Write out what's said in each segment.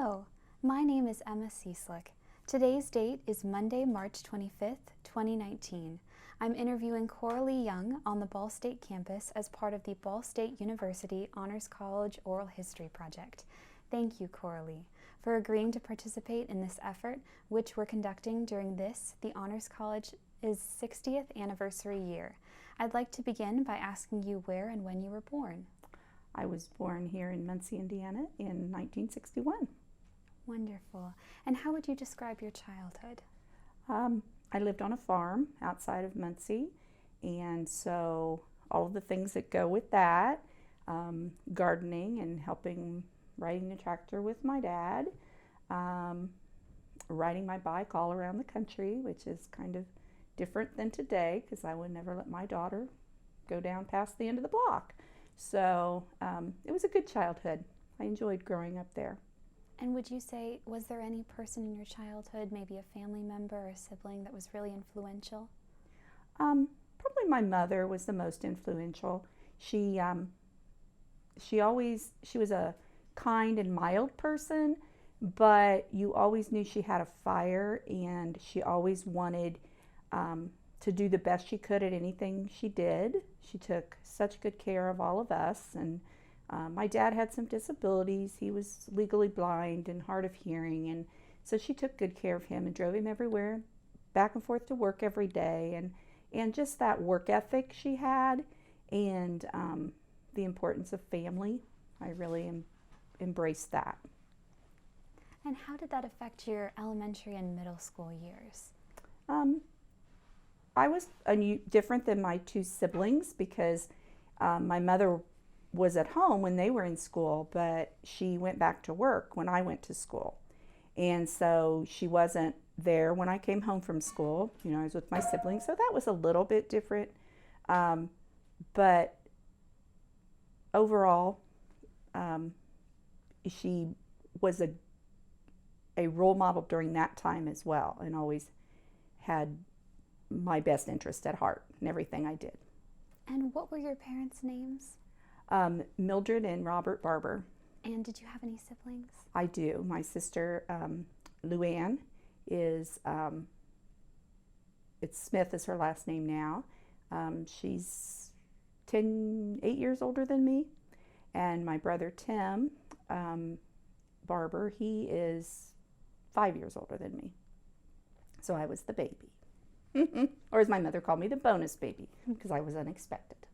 Hello, my name is Emma Cieslik. Today's date is Monday, March 25th, 2019. I'm interviewing Coralee Young on the Ball State campus as part of the Ball State University Honors College Oral History Project. Thank you, Coralee, for agreeing to participate in this effort, which we're conducting during the Honors College's 60th anniversary year. I'd like to begin by asking you where and when you were born. I was born here in Muncie, Indiana in 1961. Wonderful. And how would you describe your childhood? I lived on a farm outside of Muncie, and so all of the things that go with that, gardening and helping riding the tractor with my dad, riding my bike all around the country, which is kind of different than today because I would never let my daughter go down past the end of the block. So it was a good childhood. I enjoyed growing up there. And would you say, was there any person in your childhood, maybe a family member or a sibling, that was really influential? Probably my mother was the most influential. She was a kind and mild person, but you always knew she had a fire, and she always wanted to do the best she could at anything she did. She took such good care of all of us, and my dad had some disabilities. He was legally blind and hard of hearing, and so she took good care of him and drove him everywhere, back and forth to work every day, and just that work ethic she had, and the importance of family. I really embraced that. And how did that affect your elementary and middle school years? I was different than my two siblings because my mother was at home when they were in school, but she went back to work when I went to school. And so she wasn't there when I came home from school. You know, I was with my siblings, so that was a little bit different. But overall, she was a role model during that time as well, and always had my best interest at heart in everything I did. And what were your parents' names? Mildred and Robert Barber. And did you have any siblings? I do. My sister, Luann, is, it's Smith is her last name now. She's 8 years older than me. And my brother, Tim Barber, he is 5 years older than me. So I was the baby. Or as my mother called me, the bonus baby, because I was unexpected.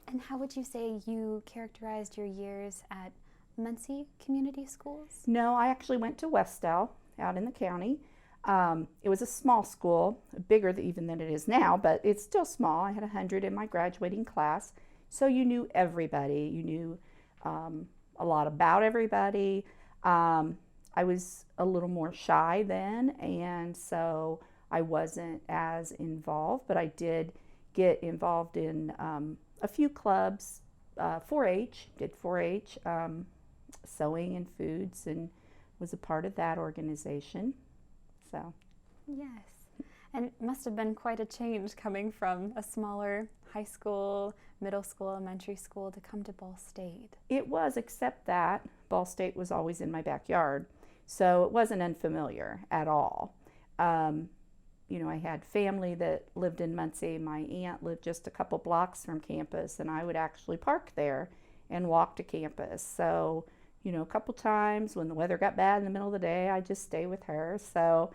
And how would you say you characterized your years at Muncie Community Schools? No, I actually went to Westell out in the county. It was a small school, bigger even than it is now, but it's still small. I had 100 in my graduating class. So you knew everybody. You knew a lot about everybody. I was a little more shy then, and so I wasn't as involved, but I did get involved in a few clubs, 4-H, did 4-H, sewing and foods, and was a part of that organization. So, yes. And it must have been quite a change coming from a smaller high school, middle school, elementary school to come to Ball State. It was, except that Ball State was always in my backyard, so it wasn't unfamiliar at all. You know, I had family that lived in Muncie. My aunt lived just a couple blocks from campus, and I would actually park there and walk to campus. So, you know, a couple times when the weather got bad in the middle of the day, I'd just stay with her. So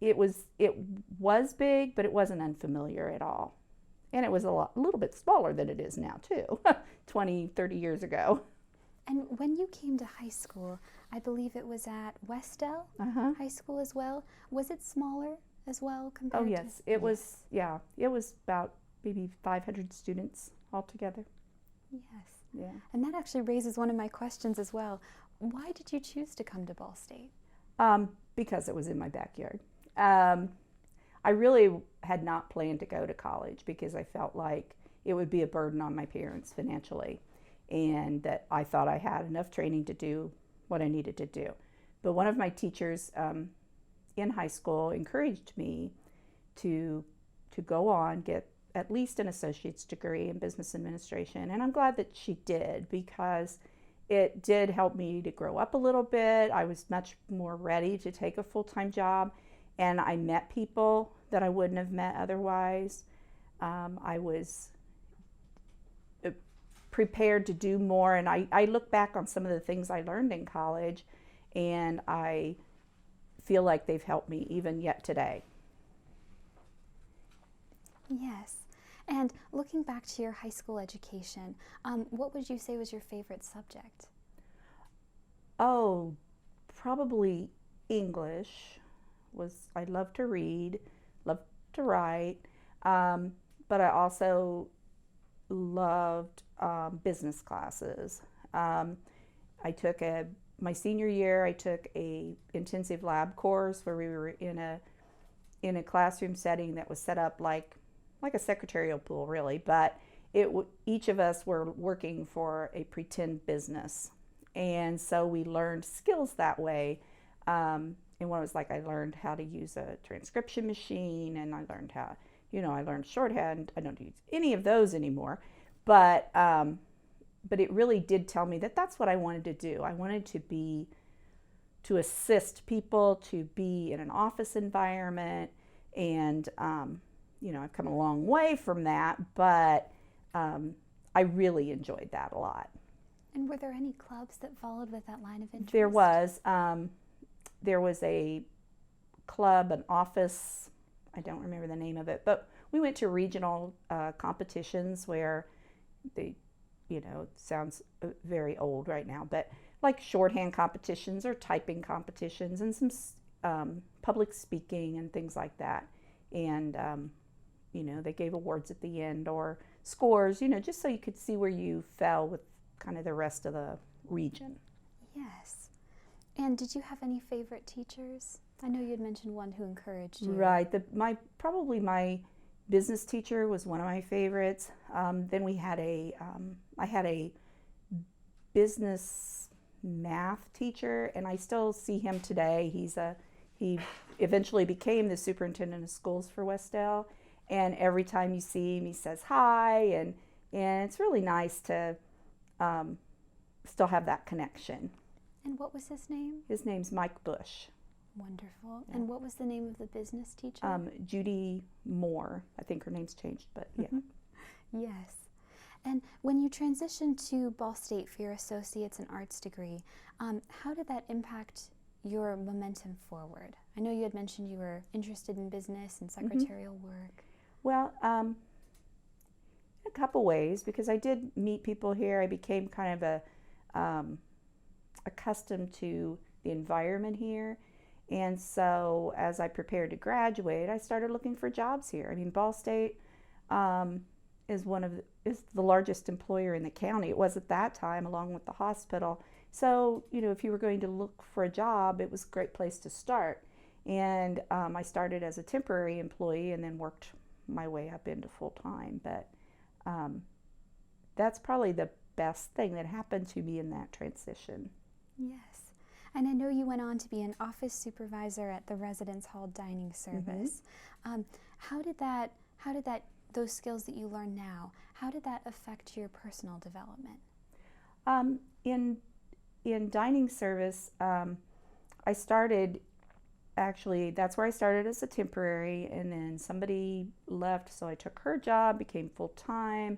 it was big, but it wasn't unfamiliar at all. And it was a little bit smaller than it is now, too, 20, 30 years ago. And when you came to high school, I believe it was at Westell High School as well. Was it smaller as well compared to? Oh, yes. It was, yeah. It was about maybe 500 students altogether. Yes. Yeah. And that actually raises one of my questions as well. Why did you choose to come to Ball State? Because it was in my backyard. I really had not planned to go to college because I felt like it would be a burden on my parents financially, and that I thought I had enough training to do what I needed to do. But one of my teachers in high school encouraged me to go on, get at least an associate's degree in business administration. And I'm glad that she did, because it did help me to grow up a little bit. I was much more ready to take a full-time job, and I met people that I wouldn't have met otherwise. I was prepared to do more, and I look back on some of the things I learned in college, and I feel like they've helped me even yet today. Yes. And looking back to your high school education, what would you say was your favorite subject? Oh, probably English. I loved to read, loved to write, but I also loved business classes. I took my senior year, I took a intensive lab course where we were in a classroom setting that was set up like a secretarial pool, really, but each of us were working for a pretend business, and so we learned skills that way. And one was like, I learned how to use a transcription machine, and I learned I learned shorthand. I don't use any of those anymore, but it really did tell me that that's what I wanted to do. I wanted to assist people, to be in an office environment, and I've come a long way from that, but I really enjoyed that a lot. And were there any clubs that followed with that line of interest? There was. There was a club, an office, I don't remember the name of it, but we went to regional competitions where it sounds very old right now, but like shorthand competitions or typing competitions and some public speaking and things like that. And, they gave awards at the end or scores, just so you could see where you fell with kind of the rest of the region. Yes. And did you have any favorite teachers? I know you had mentioned one who encouraged you. Right. Probably my business teacher was one of my favorites. Then I had a business math teacher, and I still see him today. He eventually became the superintendent of schools for Westdale, and every time you see him, he says hi, and it's really nice to still have that connection. And what was his name? His name's Mike Bush. Wonderful. Yeah. And what was the name of the business teacher? Judy Moore. I think her name's changed, but yeah. Yes. And when you transitioned to Ball State for your associate's in arts degree, how did that impact your momentum forward? I know you had mentioned you were interested in business and secretarial work. Well, in a couple ways, because I did meet people here. I became kind of accustomed to the environment here, and so as I prepared to graduate, I started looking for jobs here. I mean, Ball State is the largest employer in the county. It was at that time, along with the hospital. So if you were going to look for a job, it was a great place to start. And I started as a temporary employee and then worked my way up into full time. But that's probably the best thing that happened to me in that transition. Yes. And I know you went on to be an office supervisor at the residence hall dining service. How did those skills that you learn now, how did that affect your personal development? In dining service, I started, actually, that's where I started as a temporary, and then somebody left, so I took her job, became full-time,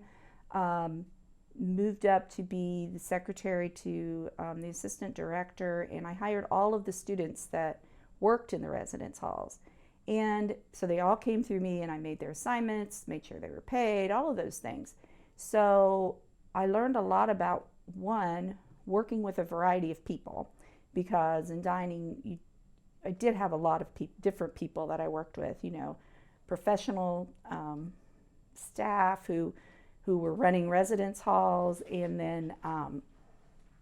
moved up to be the secretary to the assistant director, and I hired all of the students that worked in the residence halls. And so they all came through me, and I made their assignments, made sure they were paid, all of those things. So I learned a lot about, one, working with a variety of people, because in dining, I did have a lot of different people that I worked with, professional staff who were running residence halls, and then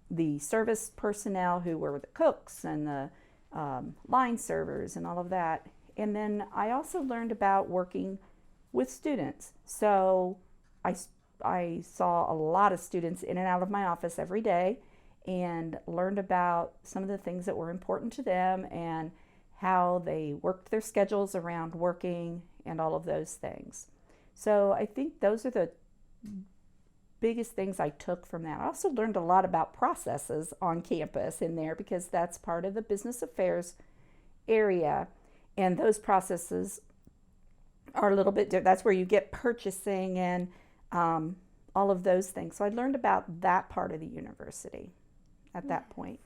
the service personnel who were the cooks and the line servers and all of that. And then I also learned about working with students. So I saw a lot of students in and out of my office every day and learned about some of the things that were important to them and how they worked their schedules around working and all of those things. So I think those are the biggest things I took from that. I also learned a lot about processes on campus in there because that's part of the business affairs area. And those processes are a little bit different. That's where you get purchasing and all of those things. So I learned about that part of the university at that point.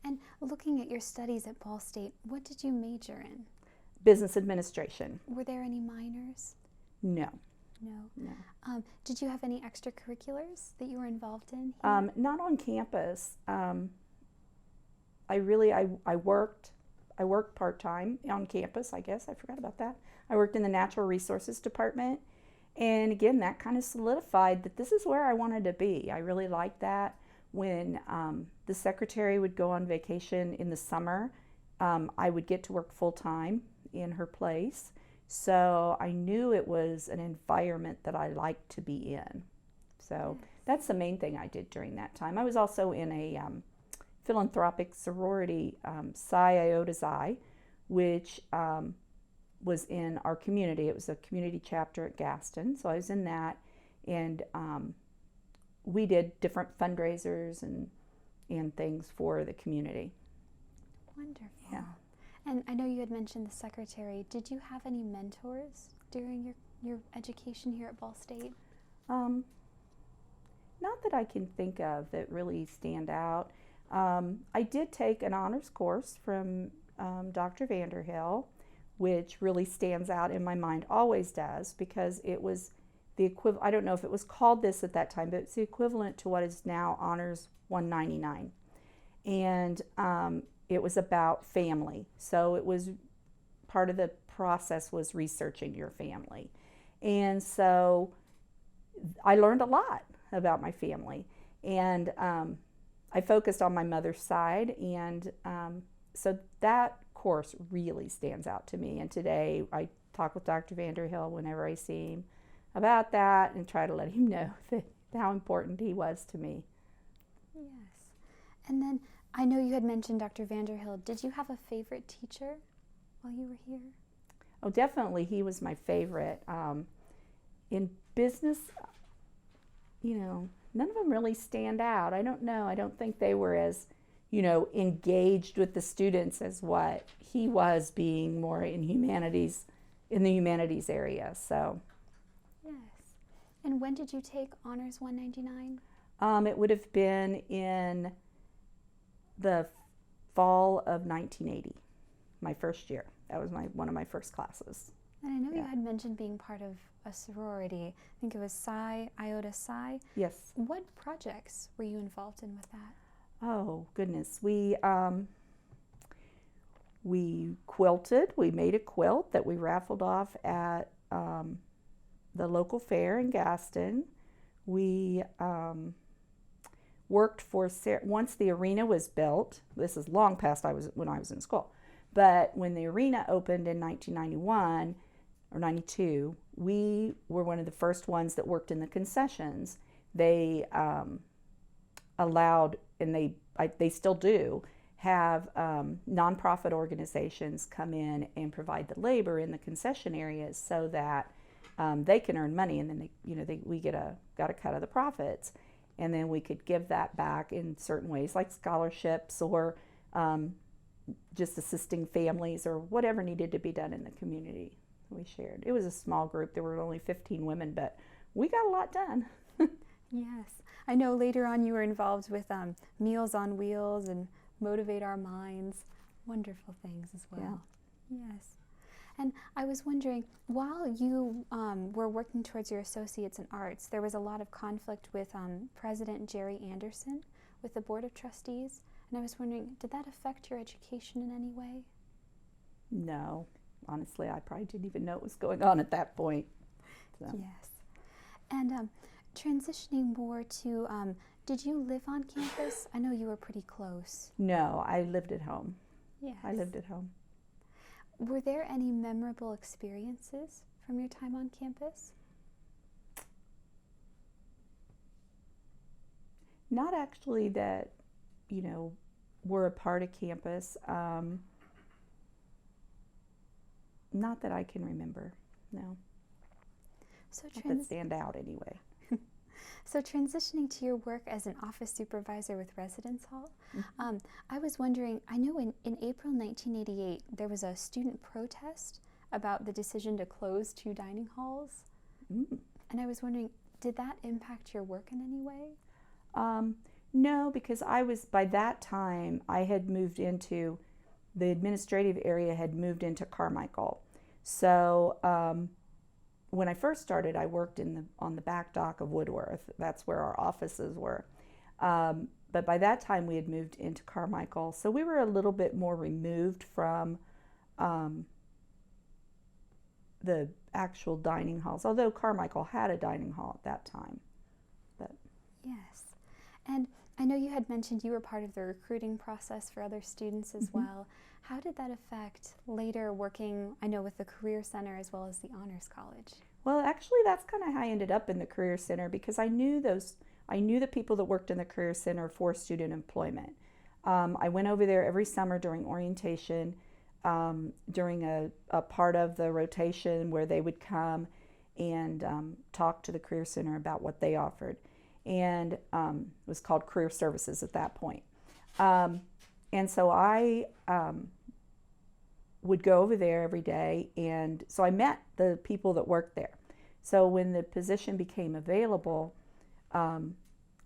And looking at your studies at Ball State, what did you major in? Business administration. Were there any minors? No. No. Did you have any extracurriculars that you were involved in here? Not on campus. I worked part-time on campus, I guess. I forgot about that. I worked in the natural resources department. And again, that kind of solidified that this is where I wanted to be. I really liked that. When the secretary would go on vacation in the summer, I would get to work full-time in her place. So I knew it was an environment that I liked to be in. So that's the main thing I did during that time. I was also in a philanthropic sorority, Psi Iota Xi, which was in our community. It was a community chapter at Gaston. So I was in that, and we did different fundraisers and things for the community. Wonderful. Yeah. And I know you had mentioned the secretary. Did you have any mentors during your education here at Ball State? Not that I can think of that really stand out. I did take an honors course from Dr. Vanderhill, which really stands out in my mind, always does, because it was the equivalent. I don't know if it was called this at that time, but it's the equivalent to what is now Honors 199. And it was about family. So it was part of the process was researching your family. And so I learned a lot about my family. And I focused on my mother's side. And so that course really stands out to me. And today I talk with Dr. Vanderhill whenever I see him about that and try to let him know how important he was to me. Yes. And then I know you had mentioned Dr. Vanderhill. Did you have a favorite teacher while you were here? Oh, definitely. He was my favorite. In business, none of them really stand out. I don't know. I don't think they were as, engaged with the students as what he was, being more in the humanities area. So. Yes. And when did you take Honors 199? It would have been in the fall of 1980, my first year. That was one of my first classes. And I know you had mentioned being part of a sorority. I think it was Psi Iota Xi. Yes. What projects were you involved in with that? Oh, goodness. We quilted. We made a quilt that we raffled off at the local fair in Gaston. We worked for, once the arena was built, this is long past when I was in school, but when the arena opened in 1991 or 92, we were one of the first ones that worked in the concessions. They allowed, and they still do, have nonprofit organizations come in and provide the labor in the concession areas so that they can earn money, and then we got a cut of the profits. And then we could give that back in certain ways, like scholarships or just assisting families or whatever needed to be done in the community. We shared. It was a small group. There were only 15 women, but we got a lot done. Yes. I know later on you were involved with Meals on Wheels and Motivate Our Minds. Wonderful things as well. Yeah. Yes. And I was wondering, while you were working towards your associates in arts, there was a lot of conflict with President Jerry Anderson with the Board of Trustees. And I was wondering, did that affect your education in any way? No. Honestly, I probably didn't even know what was going on at that point. So. Yes. And transitioning more to, did you live on campus? I know you were pretty close. No, I lived at home. Yes. I lived at home. Were there any memorable experiences from your time on campus? Not actually that, were a part of campus. Not that I can remember, no. So not that stand out anyway. So transitioning to your work as an office supervisor with Residence Hall, I was wondering, I know in April 1988, there was a student protest about the decision to close 2 dining halls. And I was wondering, did that impact your work in any way? No, because by that time, I had moved into, the administrative area had moved into Carmichael. So when I first started, I worked on the back dock of Woodworth. That's where our offices were. But by that time, we had moved into Carmichael. So we were a little bit more removed from the actual dining halls, although Carmichael had a dining hall at that time. Yes. And I know you had mentioned you were part of the recruiting process for other students as well. How did that affect later working, I know, with the Career Center as well as the Honors College? Well, actually, that's kind of how I ended up in the Career Center, because I knew the people that worked in the Career Center for student employment. I went over there every summer during orientation, during a part of the rotation where they would come and talk to the Career Center about what they offered. And it was called Career Services at that point. And so I would go over there every day, and so I met the people that worked there. So when the position became available,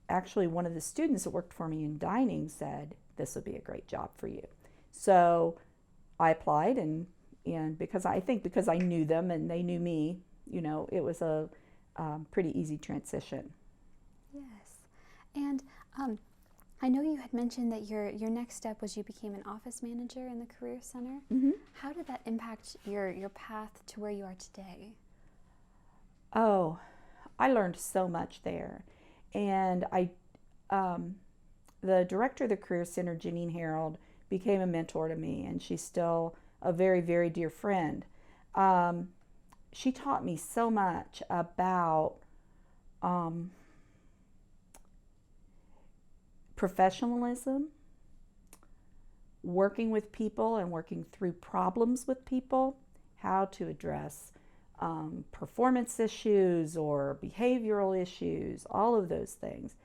actually one of the students that worked for me in dining said, "This would be a great job for you." So I applied, and because I knew them and they knew me, it was a pretty easy transition. Yes. And I know you had mentioned that your next step was you became an office manager in the Career Center. How did that impact your path to where you are today? Oh, I learned so much there. And the director of the Career Center, Janine Harold, became a mentor to me, and she's still a very, very dear friend. She taught me so much about professionalism, working with people and working through problems with people, how to address performance issues or behavioral issues, all of those things.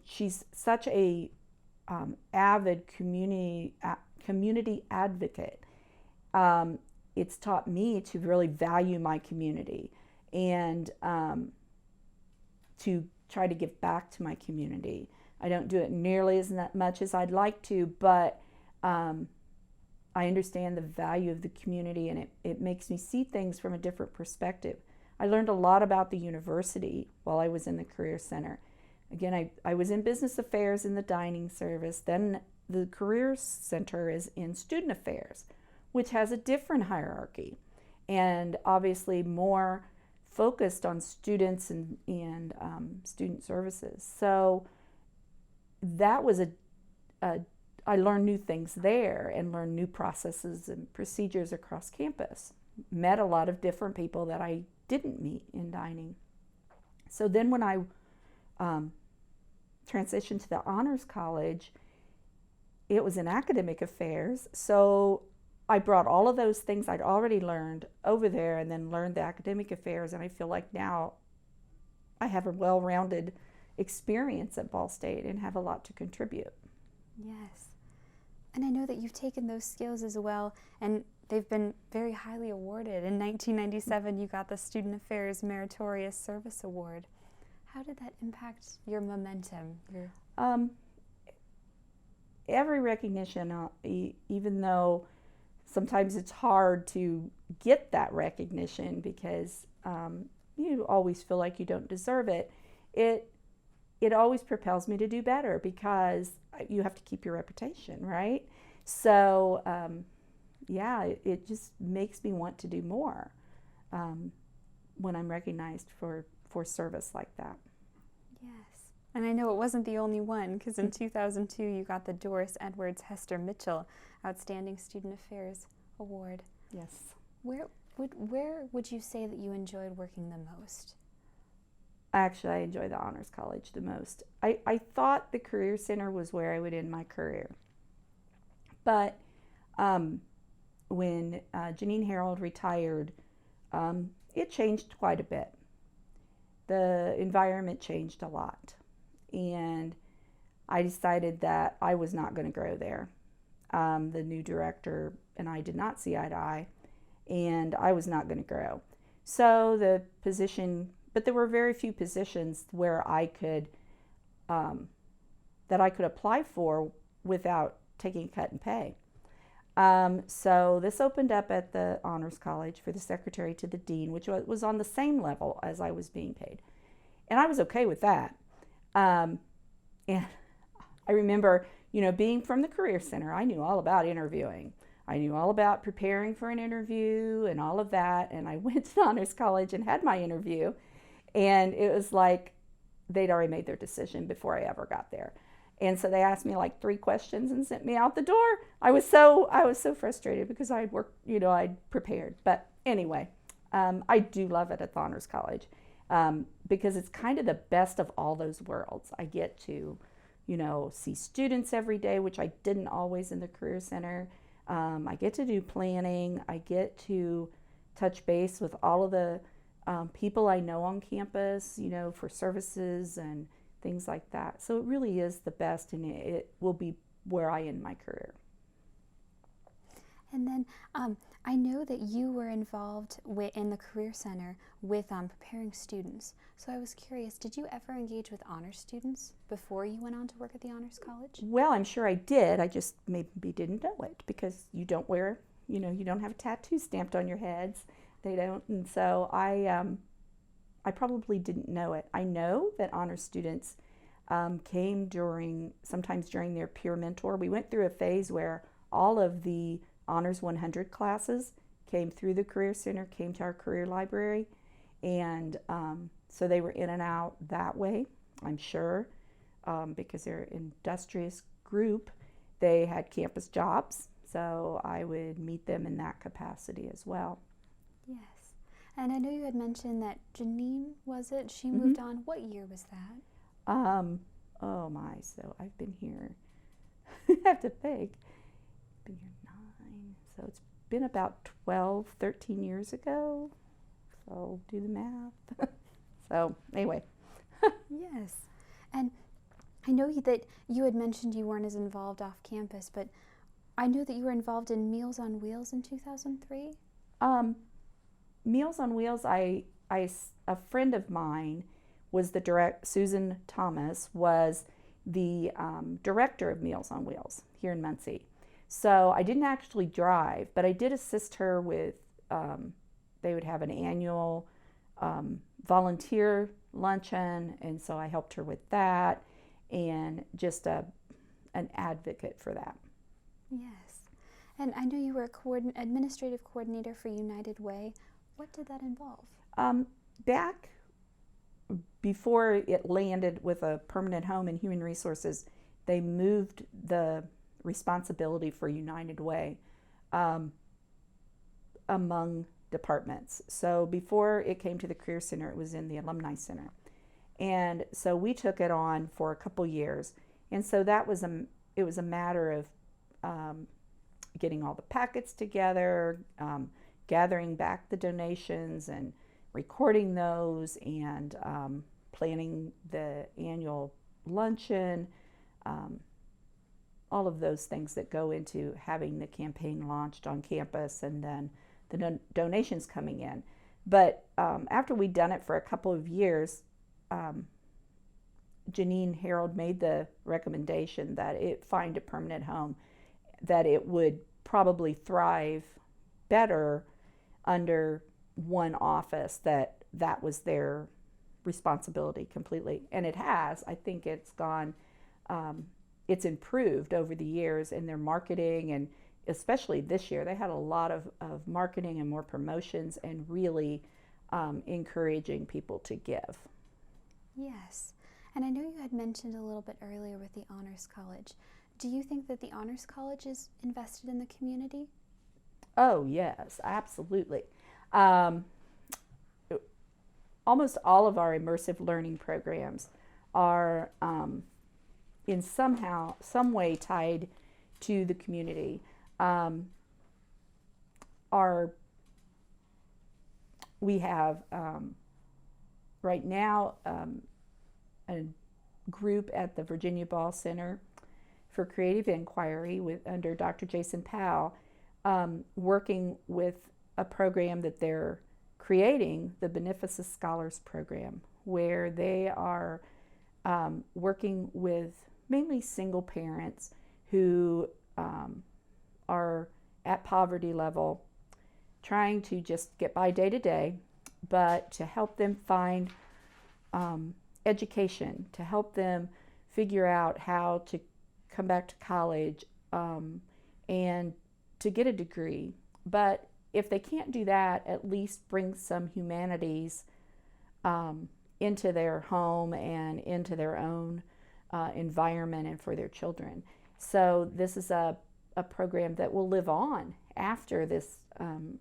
She's such a avid community advocate. It's taught me to really value my community and to try to give back to my community. I don't do it nearly as much as I'd like to, but I understand the value of the community, and it makes me see things from a different perspective. I learned a lot about the university while I was in the Career Center. Again, I was in business affairs in the dining service. Then the Career Center is in student affairs, which has a different hierarchy and obviously more focused on students and student services. So that was I learned new things there and learned new processes and procedures across campus. Met a lot of different people that I didn't meet in dining. So then when I transitioned to the Honors College, it was in academic affairs. So I brought all of those things I'd already learned over there and then learned the academic affairs, and I feel like now I have a well-rounded experience at Ball State and have a lot to contribute. Yes. And I know that you've taken those skills as well, and they've been very highly awarded. In 1997, you got the Student Affairs Meritorious Service Award. How did that impact your momentum? Every recognition, even though sometimes it's hard to get that recognition because you always feel like you don't deserve it, it always propels me to do better because you have to keep your reputation, right? So it just makes me want to do more when I'm recognized for service like that. Yes. And I know it wasn't the only one, because in 2002 you got the Doris Edwards Hester Mitchell Outstanding Student Affairs Award. Yes. Where would you say that you enjoyed working the most? Actually, I enjoy the Honors College the most. I thought the Career Center was where I would end my career. But when Janine Harold retired, it changed quite a bit. The environment changed a lot. And I decided that I was not going to grow there. The new director and I did not see eye to eye, and I was not going to grow. So the position, but there were very few positions where I could, that I could apply for without taking a cut in pay. So this opened up at the Honors College for the secretary to the dean, which was on the same level as I was being paid. And I was okay with that. And I remember, being from the Career Center, I knew all about interviewing. I knew all about preparing for an interview and all of that. And I went to the Honors College and had my interview. And it was like they'd already made their decision before I ever got there. And so they asked me like 3 questions and sent me out the door. I was so frustrated because I'd worked, I'd prepared. But anyway, I do love it at the Honors College because it's kind of the best of all those worlds. I get to, see students every day, which I didn't always in the Career Center. I get to do planning. I get to touch base with all of the people I know on campus, for services and things like that. So it really is the best, and it will be where I end my career. And then I know that you were involved in the Career Center with preparing students. So I was curious, did you ever engage with honors students before you went on to work at the Honors College? Well, I'm sure I did. I just maybe didn't know it because you don't wear, you don't have a tattoo stamped on your heads. They don't. And so I probably didn't know it. I know that honors students came sometimes during their peer mentor. We went through a phase where all of the Honors 100 classes came through the Career Center, came to our career library, and so they were in and out that way, I'm sure, because they're an industrious group. They had campus jobs, so I would meet them in that capacity as well. Yes. And I know you had mentioned that Janine, was it? She moved on. What year was that? Oh my, so I've been here, I have to think, been here 9, so it's been about 12, 13 years ago, so do the math. So anyway. Yes, and I know that you had mentioned you weren't as involved off campus, but I know that you were involved in Meals on Wheels in 2003. Meals on Wheels, a friend of mine was Susan Thomas was the director of Meals on Wheels here in Muncie. So I didn't actually drive, but I did assist her with, they would have an annual volunteer luncheon, and so I helped her with that, and just an advocate for that. Yes, and I know you were administrative coordinator for United Way. What did that involve? Back before it landed with a permanent home in Human Resources, they moved the responsibility for United Way among departments. So before it came to the Career Center, it was in the Alumni Center. And so we took it on for a couple years. And so it was a matter of getting all the packets together, gathering back the donations and recording those, and planning the annual luncheon, all of those things that go into having the campaign launched on campus, and then the donations coming in. But after we'd done it for a couple of years, Janine Harold made the recommendation that it find a permanent home, that it would probably thrive better under one office, that was their responsibility completely. And it has. I think it's gone, it's improved over the years in their marketing, and especially this year, they had a lot of marketing and more promotions, and really encouraging people to give. Yes, and I know you had mentioned a little bit earlier with the Honors College. Do you think that the Honors College is invested in the community? Oh, yes, absolutely. Almost all of our immersive learning programs are in some way tied to the community. Our we have right now a group at the Virginia Ball Center for Creative Inquiry under Dr. Jason Powell, working with a program that they're creating, the Beneficence Scholars Program, where they are working with mainly single parents who are at poverty level, trying to just get by day to day, but to help them find education, to help them figure out how to come back to college and to get a degree. But if they can't do that, at least bring some humanities into their home and into their own environment and for their children. So this is a program that will live on after this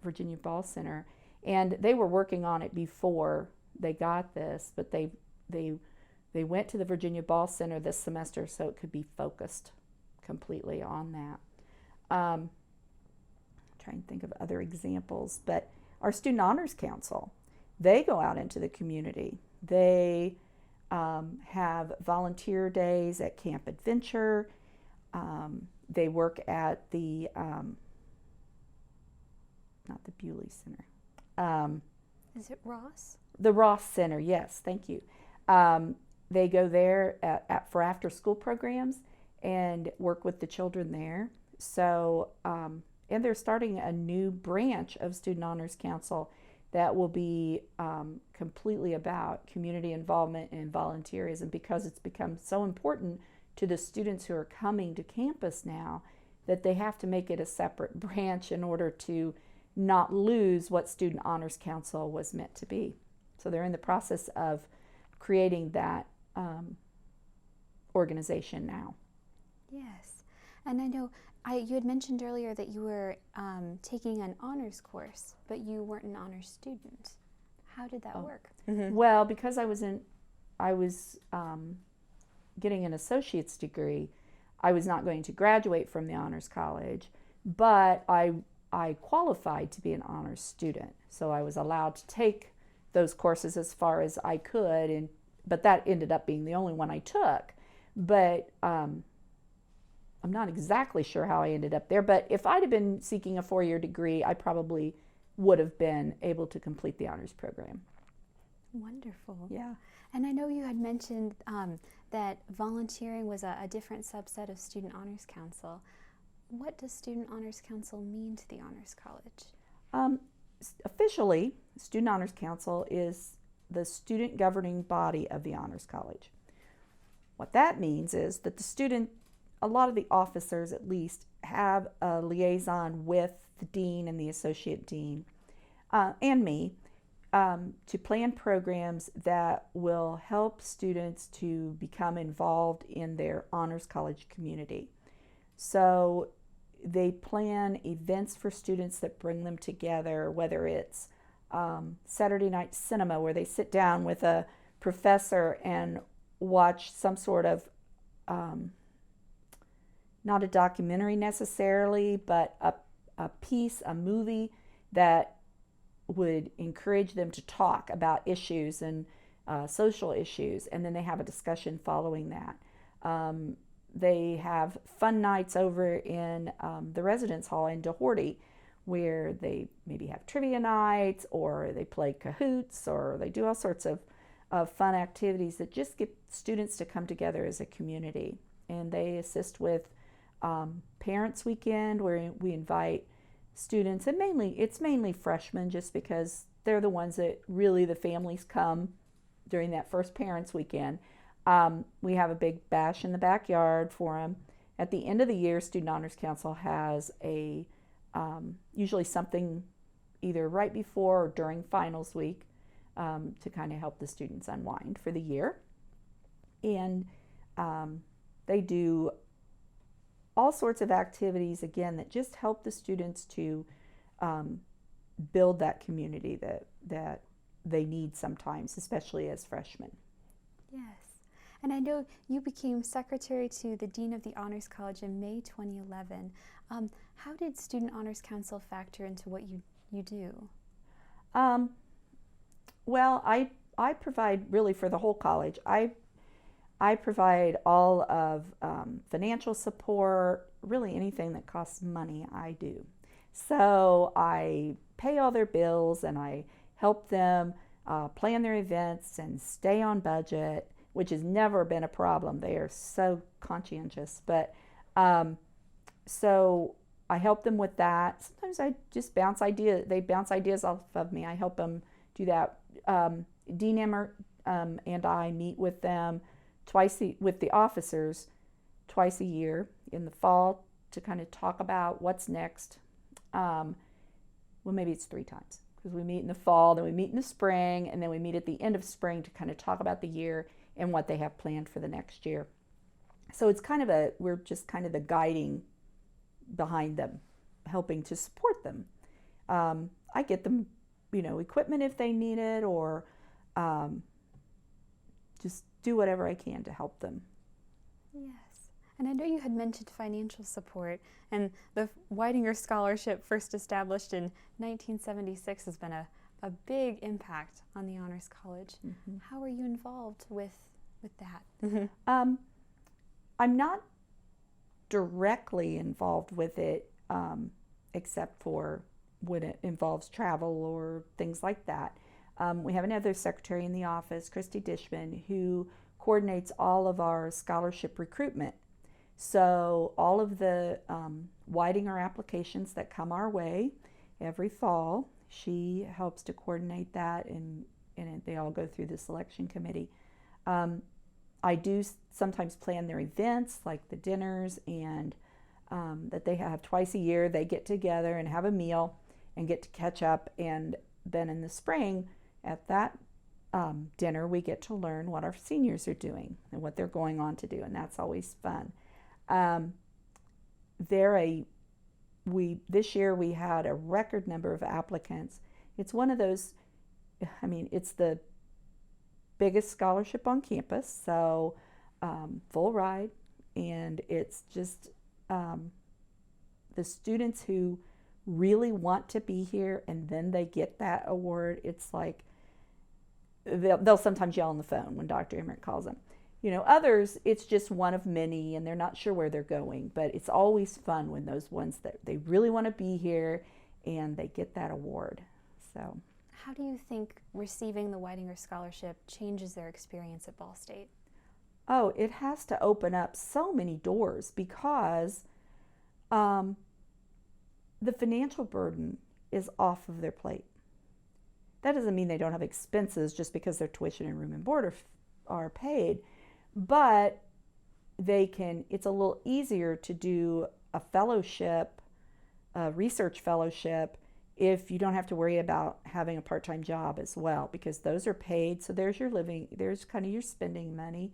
Virginia Ball Center. And they were working on it before they got this, but they went to the Virginia Ball Center this semester so it could be focused completely on that. Trying to think of other examples, but our Student Honors Council, they go out into the community. They have volunteer days at Camp Adventure. They work at the, not the Bewley Center. Is it Ross? The Ross Center, yes, thank you. They go there for after school programs and work with the children there. So, and they're starting a new branch of Student Honors Council that will be completely about community involvement and volunteerism, because it's become so important to the students who are coming to campus now that they have to make it a separate branch in order to not lose what Student Honors Council was meant to be. So they're in the process of creating that organization now. Yes, and I know you had mentioned earlier that you were taking an honors course, but you weren't an honors student. How did that work? Mm-hmm. Well, because I was getting an associate's degree, I was not going to graduate from the honors college, but I qualified to be an honors student, so I was allowed to take those courses as far as I could, but that ended up being the only one I took. But I'm not exactly sure how I ended up there, but if I'd have been seeking a 4-year degree, I probably would have been able to complete the honors program. Wonderful. Yeah. And I know you had mentioned that volunteering was a different subset of Student Honors Council. What does Student Honors Council mean to the Honors College? Officially, Student Honors Council is the student governing body of the Honors College. What that means is that a lot of the officers at least, have a liaison with the dean and the associate dean and me to plan programs that will help students to become involved in their Honors College community. So they plan events for students that bring them together, whether it's Saturday night cinema, where they sit down with a professor and watch some sort of, not a documentary necessarily, but a piece, a movie that would encourage them to talk about issues and social issues, and then they have a discussion following that. They have fun nights over in the residence hall in Doherty, where they maybe have trivia nights, or they play Cahoots, or they do all sorts of fun activities that just get students to come together as a community. And they assist with Parents Weekend, where we invite students, and it's mainly freshmen, just because they're the ones that really the families come during that first Parents Weekend. We have a big bash in the backyard for them. At the end of the year, Student Honors Council has usually something either right before or during finals week to kind of help the students unwind for the year. And they do all sorts of activities, again, that just help the students to build that community that they need sometimes, especially as freshmen. Yes. And I know you became secretary to the Dean of the Honors College in May 2011. How did Student Honors Council factor into what you do? Well, I provide really for the whole college. I provide all of financial support, really anything that costs money, I do. So I pay all their bills and I help them plan their events and stay on budget, which has never been a problem. They are so conscientious. But so I help them with that. Sometimes I just they bounce ideas off of me. I help them do that. Dean Emmer and I meet with them with the officers twice a year in the fall to kind of talk about what's next. Well, maybe it's 3 times because we meet in the fall, then we meet in the spring, and then we meet at the end of spring to kind of talk about the year and what they have planned for the next year. So it's kind of we're just kind of the guiding behind them, helping to support them. I get them, equipment if they need it, or just do whatever I can to help them. Yes. And I know you had mentioned financial support, and the Whitinger Scholarship, first established in 1976, has been a big impact on the Honors College. Mm-hmm. How are you involved with that? Mm-hmm. I'm not directly involved with it, except for when it involves travel or things like that. We have another secretary in the office, Christy Dishman, who coordinates all of our scholarship recruitment. So all of the Whitinger applications that come our way every fall, she helps to coordinate that, and they all go through the selection committee. I do sometimes plan their events, like the dinners, and that they have twice a year. They get together and have a meal and get to catch up, and then in the spring at that dinner we get to learn what our seniors are doing and what they're going on to do, and that's always fun. This year we had a record number of applicants. It's one of those, it's the biggest scholarship on campus, so full ride, and it's just the students who really want to be here and then they get that award. It's like they'll sometimes yell on the phone when Dr. Emmert calls them. Others, it's just one of many and they're not sure where they're going, but it's always fun when those ones that they really want to be here and they get that award. So how do you think receiving the Whitinger Scholarship changes their experience at Ball State? Oh, it has to open up so many doors because the financial burden is off of their plate. That doesn't mean they don't have expenses just because their tuition and room and board are paid, but it's a little easier to do a fellowship, a research fellowship, if you don't have to worry about having a part-time job as well, because those are paid. So there's your living, there's kind of your spending money,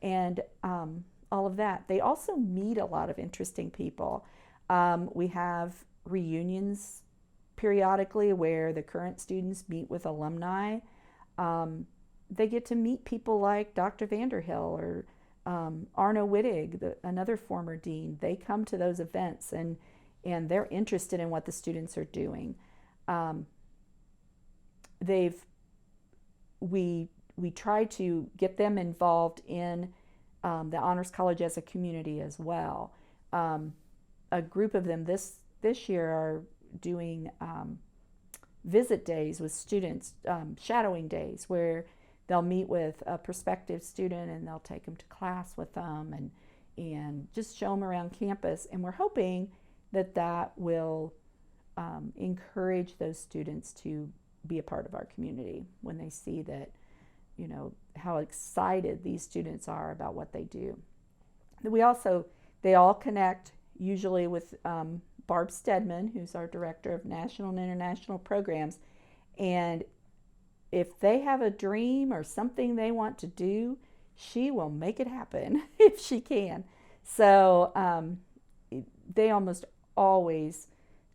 and all of that. They also meet a lot of interesting people. We have reunions periodically where the current students meet with alumni. They get to meet people like Dr. Vanderhill or Arno Wittig, another former dean. They come to those events and they're interested in what the students are doing. We try to get them involved in the Honors College as a community as well. A group of them this year are doing visit days with students, shadowing days, where they'll meet with a prospective student and they'll take them to class with them and just show them around campus. And we're hoping that will encourage those students to be a part of our community when they see that, how excited these students are about what they do. They all connect usually with Barb Stedman, who's our Director of National and International Programs. And if they have a dream or something they want to do, she will make it happen if she can. So they almost always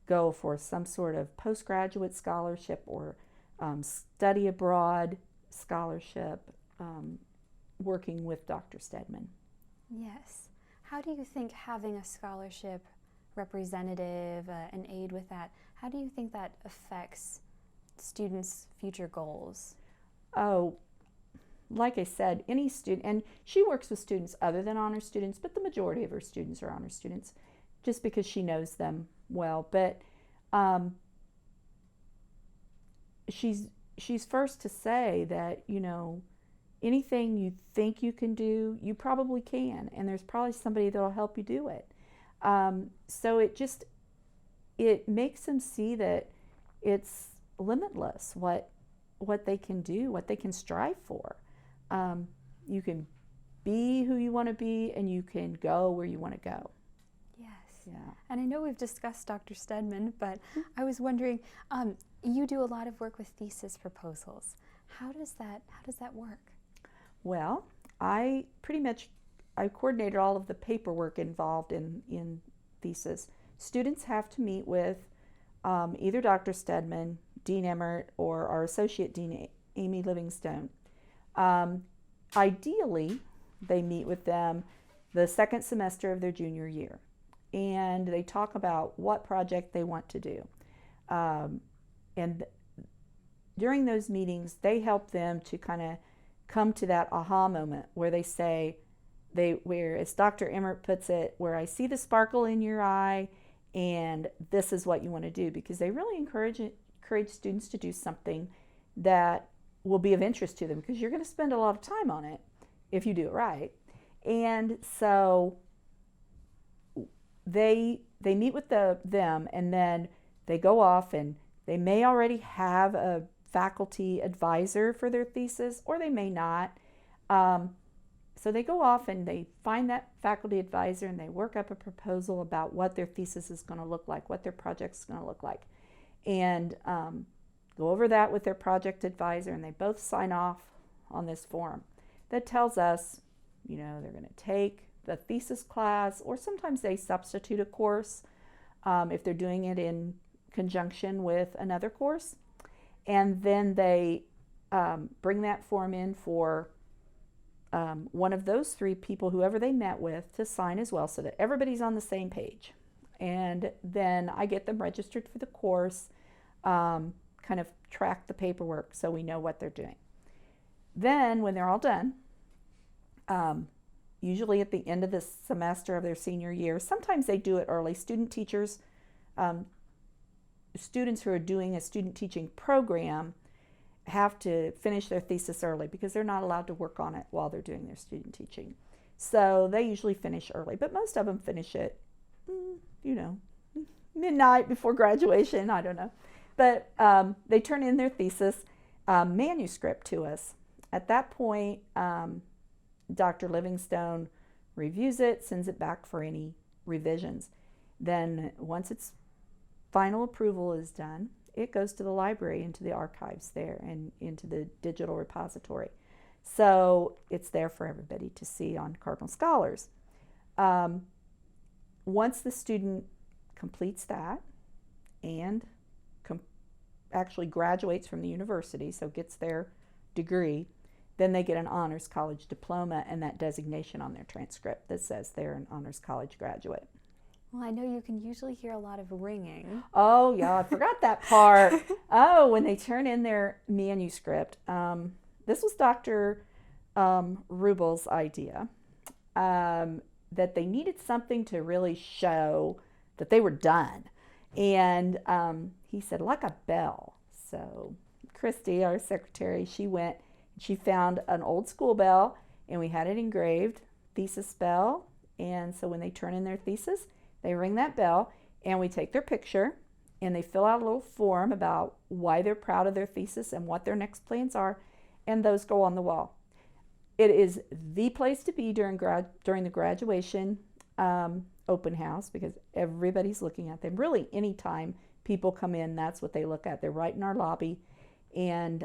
go for some sort of postgraduate scholarship or study abroad scholarship, working with Dr. Stedman. Yes. How do you think having a scholarship representative, an aide with that, how do you think that affects students' future goals? Oh, like I said, any student, and she works with students other than honor students, but the majority of her students are honor students just because she knows them well. But she's first to say that, anything you think you can do, you probably can, and there's probably somebody that'll help you do it. So it makes them see that it's limitless what they can do, what they can strive for. You can be who you want to be, and you can go where you want to go. Yes. Yeah. And I know we've discussed Dr. Stedman, but I was wondering, you do a lot of work with thesis proposals. How does that work? Well, I coordinated all of the paperwork involved in thesis. Students have to meet with either Dr. Stedman, Dean Emmert, or our Associate Dean, Amy Livingstone. Ideally, they meet with them the second semester of their junior year, and they talk about what project they want to do. And during those meetings, they help them to kind of come to that aha moment where they say, where, as Dr. Emmert puts it, where I see the sparkle in your eye, and this is what you want to do, because they really encourage students to do something that will be of interest to them, because you're going to spend a lot of time on it if you do it right. And so they meet with them, and then they go off, and they may already have a faculty advisor for their thesis, or they may not. So they go off and they find that faculty advisor, and they work up a proposal about what their thesis is going to look like, what their project is going to look like, and go over that with their project advisor, and they both sign off on this form that tells us, they're going to take the thesis class, or sometimes they substitute a course if they're doing it in conjunction with another course, and then they bring that form in for one of those three people, whoever they met with, to sign as well, so that everybody's on the same page. And then I get them registered for the course, kind of track the paperwork so we know what they're doing. Then when they're all done, usually at the end of the semester of their senior year, sometimes they do it early. Students who are doing a student teaching program have to finish their thesis early, because they're not allowed to work on it while they're doing their student teaching. So they usually finish early, but most of them finish it, midnight before graduation, I don't know. But they turn in their thesis manuscript to us. At that point, Dr. Livingstone reviews it, sends it back for any revisions. Then once its final approval is done, it goes to the library, into the archives there, and into the digital repository. So it's there for everybody to see on Cardinal Scholars. Once the student completes that and actually graduates from the university, so gets their degree, then they get an honors college diploma and that designation on their transcript that says they're an honors college graduate. Well, I know you can usually hear a lot of ringing. Oh, yeah, I forgot that part. Oh, when they turn in their manuscript. This was Dr. Rubel's idea, that they needed something to really show that they were done. And he said, like a bell. So Christy, our secretary, she went, she found an old school bell, and we had it engraved, thesis bell. And so when they turn in their thesis, they ring that bell, and we take their picture, and they fill out a little form about why they're proud of their thesis and what their next plans are, and those go on the wall. It is the place to be during the graduation open house, because everybody's looking at them. Really, anytime people come in, that's what they look at. They're right in our lobby, and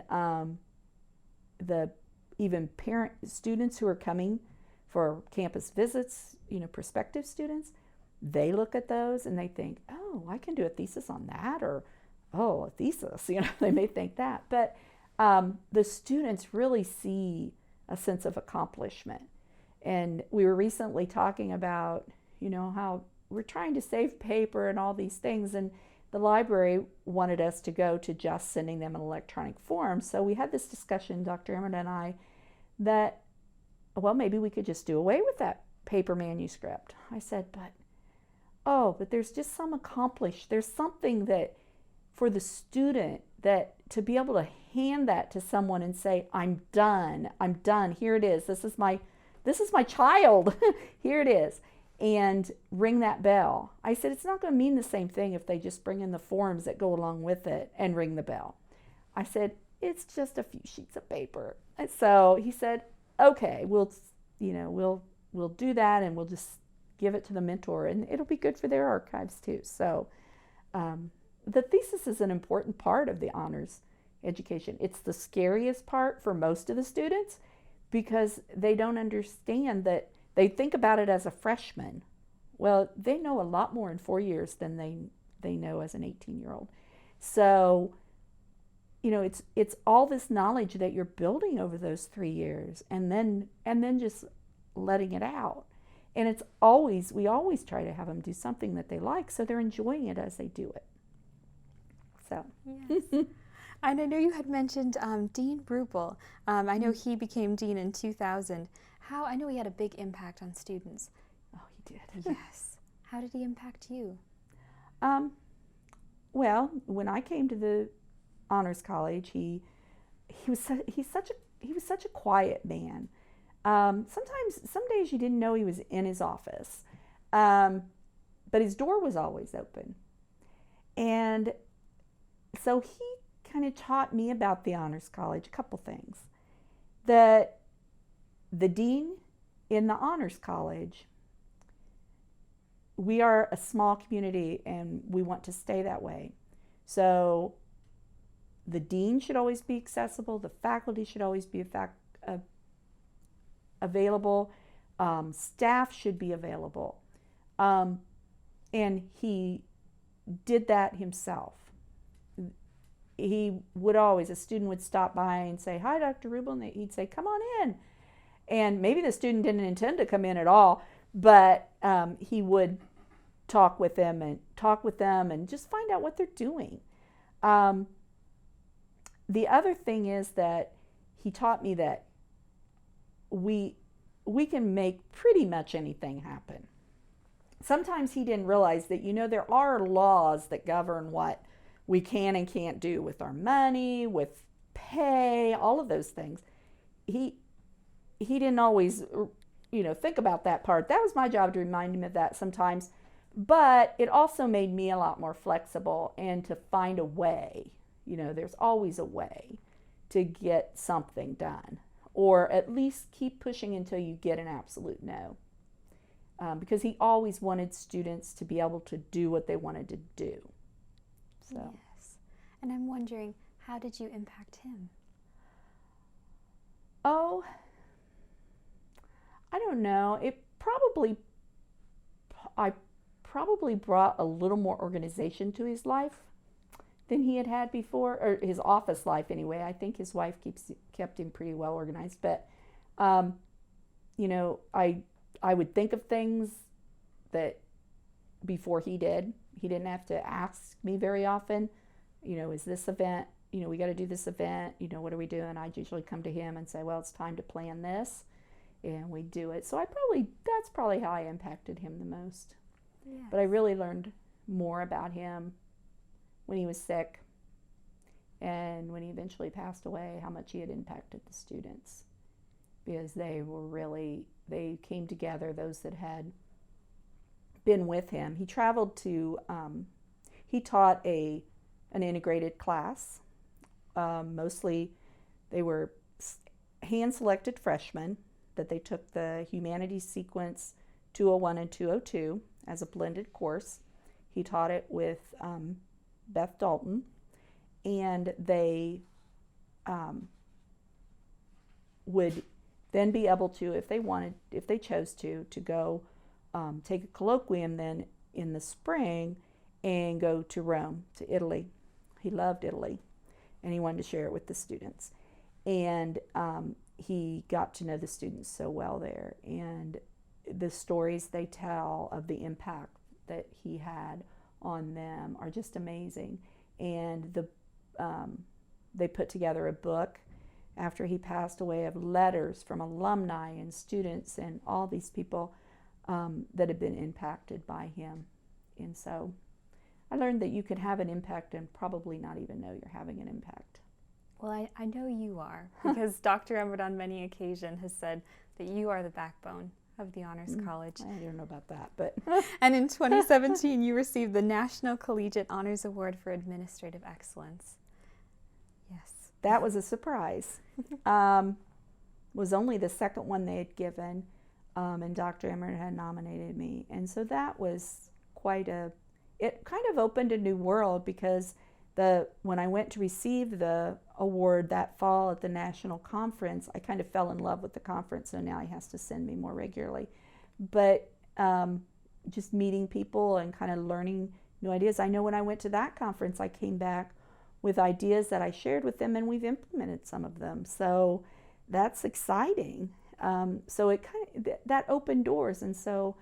even parent students who are coming for campus visits, prospective students, they look at those and they think, oh, I can do a thesis on that, or oh, a thesis, they may think that. But the students really see a sense of accomplishment. And we were recently talking about, how we're trying to save paper and all these things, and the library wanted us to go to just sending them an electronic form. So we had this discussion, Dr. Emmerman and I, that, well, maybe we could just do away with that paper manuscript. I said, but there's just there's something that for the student, that to be able to hand that to someone and say, I'm done, here it is, this is my child, here it is, and ring that bell. I said, it's not going to mean the same thing if they just bring in the forms that go along with it and ring the bell. I said, it's just a few sheets of paper. And so he said, okay, we'll do that, and we'll just give it to the mentor, and it'll be good for their archives too. So the thesis is an important part of the honors education. It's the scariest part for most of the students because they don't understand that. They think about it as a freshman. Well, they know a lot more in 4 years than they know as an 18-year-old. So, it's all this knowledge that you're building over those 3 years, and then just letting it out. And we always try to have them do something that they like, so they're enjoying it as they do it. So. Yes. And I know you had mentioned Dean Rubel. I know he became dean in 2000. I know he had a big impact on students. Oh, he did. Yes. How did he impact you? Well, when I came to the honors college, he was such a quiet man. Some days you didn't know he was in his office, but his door was always open, and so he kind of taught me about the honors college a couple things. That the dean in the honors college, we are a small community and we want to stay that way. So the dean should always be accessible. The faculty should always be available. Staff should be available. And he did that himself. He would always, a student would stop by and say, hi, Dr. Rubel, and he'd say, come on in. And maybe the student didn't intend to come in at all, but he would talk with them and just find out what they're doing. The other thing is that he taught me that we can make pretty much anything happen. Sometimes he didn't realize that, there are laws that govern what we can and can't do with our money, with pay, all of those things. He didn't always, think about that part. That was my job to remind him of that sometimes. But it also made me a lot more flexible and to find a way. There's always a way to get something done, or at least keep pushing until you get an absolute no. Because he always wanted students to be able to do what they wanted to do. So. Yes. And I'm wondering, how did you impact him? Oh, I don't know. I probably brought a little more organization to his life than he had before, or his office life anyway. I think his wife kept him pretty well organized. But, I would think of things that before he did. He didn't have to ask me very often, is this event, we got to do this event, what are we doing? I'd usually come to him and say, well, it's time to plan this, and we do it. So that's probably how I impacted him the most. Yes. But I really learned more about him when he was sick and when he eventually passed away, how much he had impacted the students, because they came together, those that had been with him. He traveled to, he taught an integrated class. Mostly they were hand-selected freshmen that they took the humanities sequence 201 and 202 as a blended course. He taught it with Beth Dalton, and they would then be able to, if they chose to go take a colloquium then in the spring and go to Rome, to Italy. He loved Italy, and he wanted to share it with the students. And he got to know the students so well there, and the stories they tell of the impact that he had on them are just amazing. And they put together a book after he passed away of letters from alumni and students and all these people that had been impacted by him. And so I learned that you could have an impact and probably not even know you're having an impact. Well, I know you are, because Dr. Emmert on many occasions has said that you are the backbone of the Honors College. I don't know about that, but... And in 2017, you received the National Collegiate Honors Award for Administrative Excellence. Yes. That was a surprise. Was only the second one they had given, and Dr. Emmert had nominated me. And so that was quite it kind of opened a new world, because when I went to receive the award that fall at the national conference, I kind of fell in love with the conference, so now he has to send me more regularly. But just meeting people and kind of learning new ideas. I know when I went to that conference, I came back with ideas that I shared with them, and we've implemented some of them. So that's exciting. So it kind of, that opened doors, and so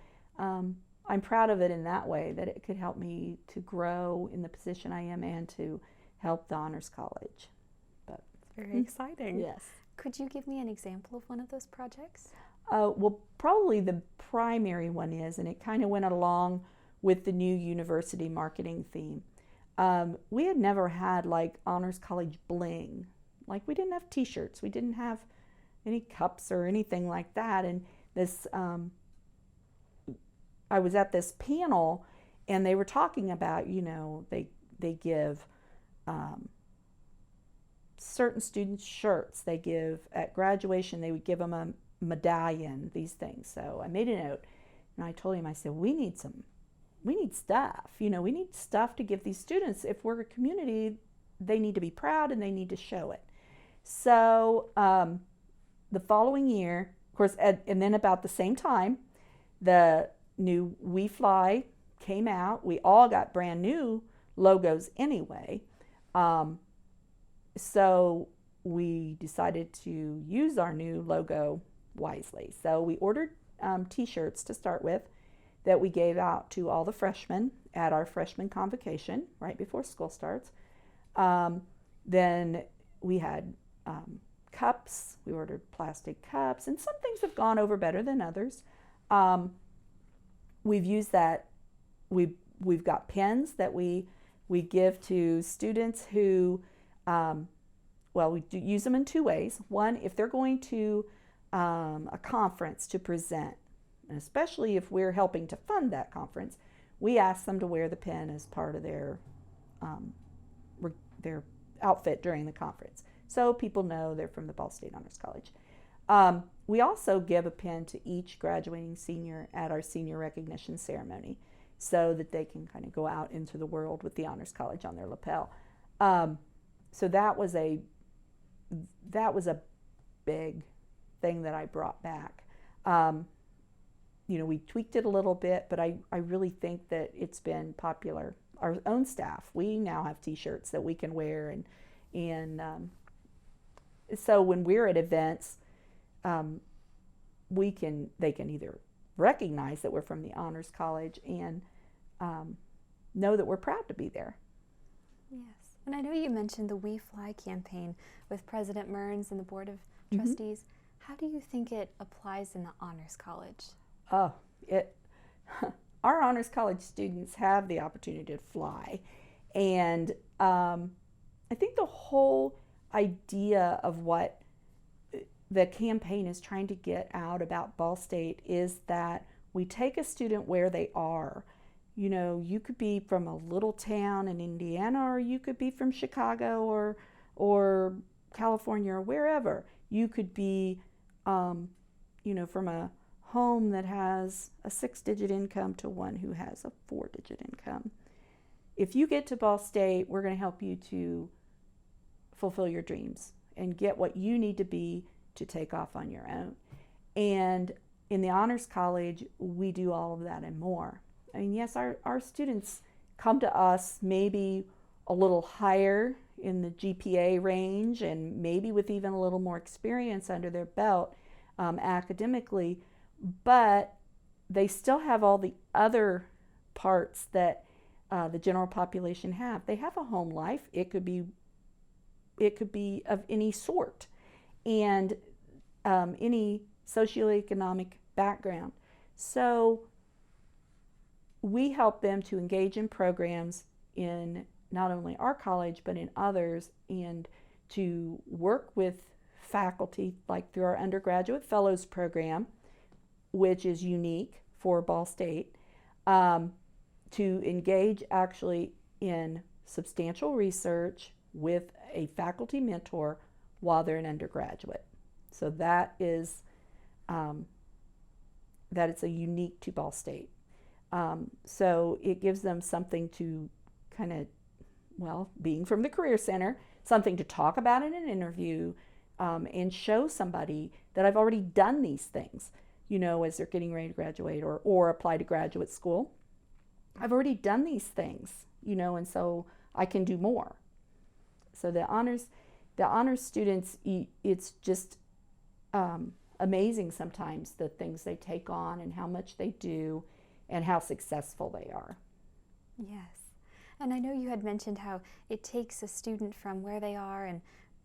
I'm proud of it in that way, that it could help me to grow in the position I am and to help the Honors College. But very exciting. Yes. Could you give me an example of one of those projects? Well, probably the primary one is, and it kind of went along with the new university marketing theme. We had never had like Honors College bling. Like, we didn't have t-shirts, we didn't have any cups or anything like that. And this, I was at this panel, and they were talking about, they give certain students shirts. They give, at graduation, they would give them a medallion, these things. So I made a note, and I told him, I said, we need stuff. We need stuff to give these students. If we're a community, they need to be proud and they need to show it. So the following year, of course, and then about the same time, the new We Fly came out. We all got brand new logos anyway. So we decided to use our new logo wisely. So we ordered t-shirts to start with that we gave out to all the freshmen at our freshman convocation right before school starts. Then we had cups. We ordered plastic cups, and some things have gone over better than others. We've used that. We've got pens that we give to students who, we do use them in two ways. One, if they're going to a conference to present, and especially if we're helping to fund that conference, we ask them to wear the pen as part of their outfit during the conference, so people know they're from the Ball State Honors College. We also give a pen to each graduating senior at our senior recognition ceremony, so that they can kind of go out into the world with the Honors College on their lapel. So that was a big thing that I brought back. We tweaked it a little bit, but I really think that it's been popular. Our own staff, we now have t-shirts that we can wear, and so when we're at events, they can either recognize that we're from the Honors College and know that we're proud to be there. Yes, and I know you mentioned the We Fly campaign with President Mearns and the Board of Trustees. Mm-hmm. How do you think it applies in the Honors College? Our Honors College students have the opportunity to fly, and I think the whole idea of what the campaign is trying to get out about Ball State is that we take a student where they are. You could be from a little town in Indiana, or you could be from Chicago or California or wherever. You could be, from a home that has a 6-digit income to one who has a 4-digit income. If you get to Ball State, we're going to help you to fulfill your dreams and get what you need to be to take off on your own. And in the Honors College, we do all of that and more. I mean, yes, our students come to us maybe a little higher in the GPA range, and maybe with even a little more experience under their belt academically, but they still have all the other parts that the general population have. They have a home life. It could be of any sort, and any socioeconomic background. So we help them to engage in programs in not only our college but in others, and to work with faculty, like through our undergraduate fellows program, which is unique for Ball State, to engage actually in substantial research with a faculty mentor while they're an undergraduate. So that is it's a unique to Ball State. So it gives them something to kind of, well, being from the Career Center, something to talk about in an interview, and show somebody that I've already done these things, as they're getting ready to graduate or apply to graduate school. I've already done these things, and so I can do more. So the honors students, it's just amazing sometimes the things they take on and how much they do and how successful they are. Yes. And I know you had mentioned how it takes a student from where they are and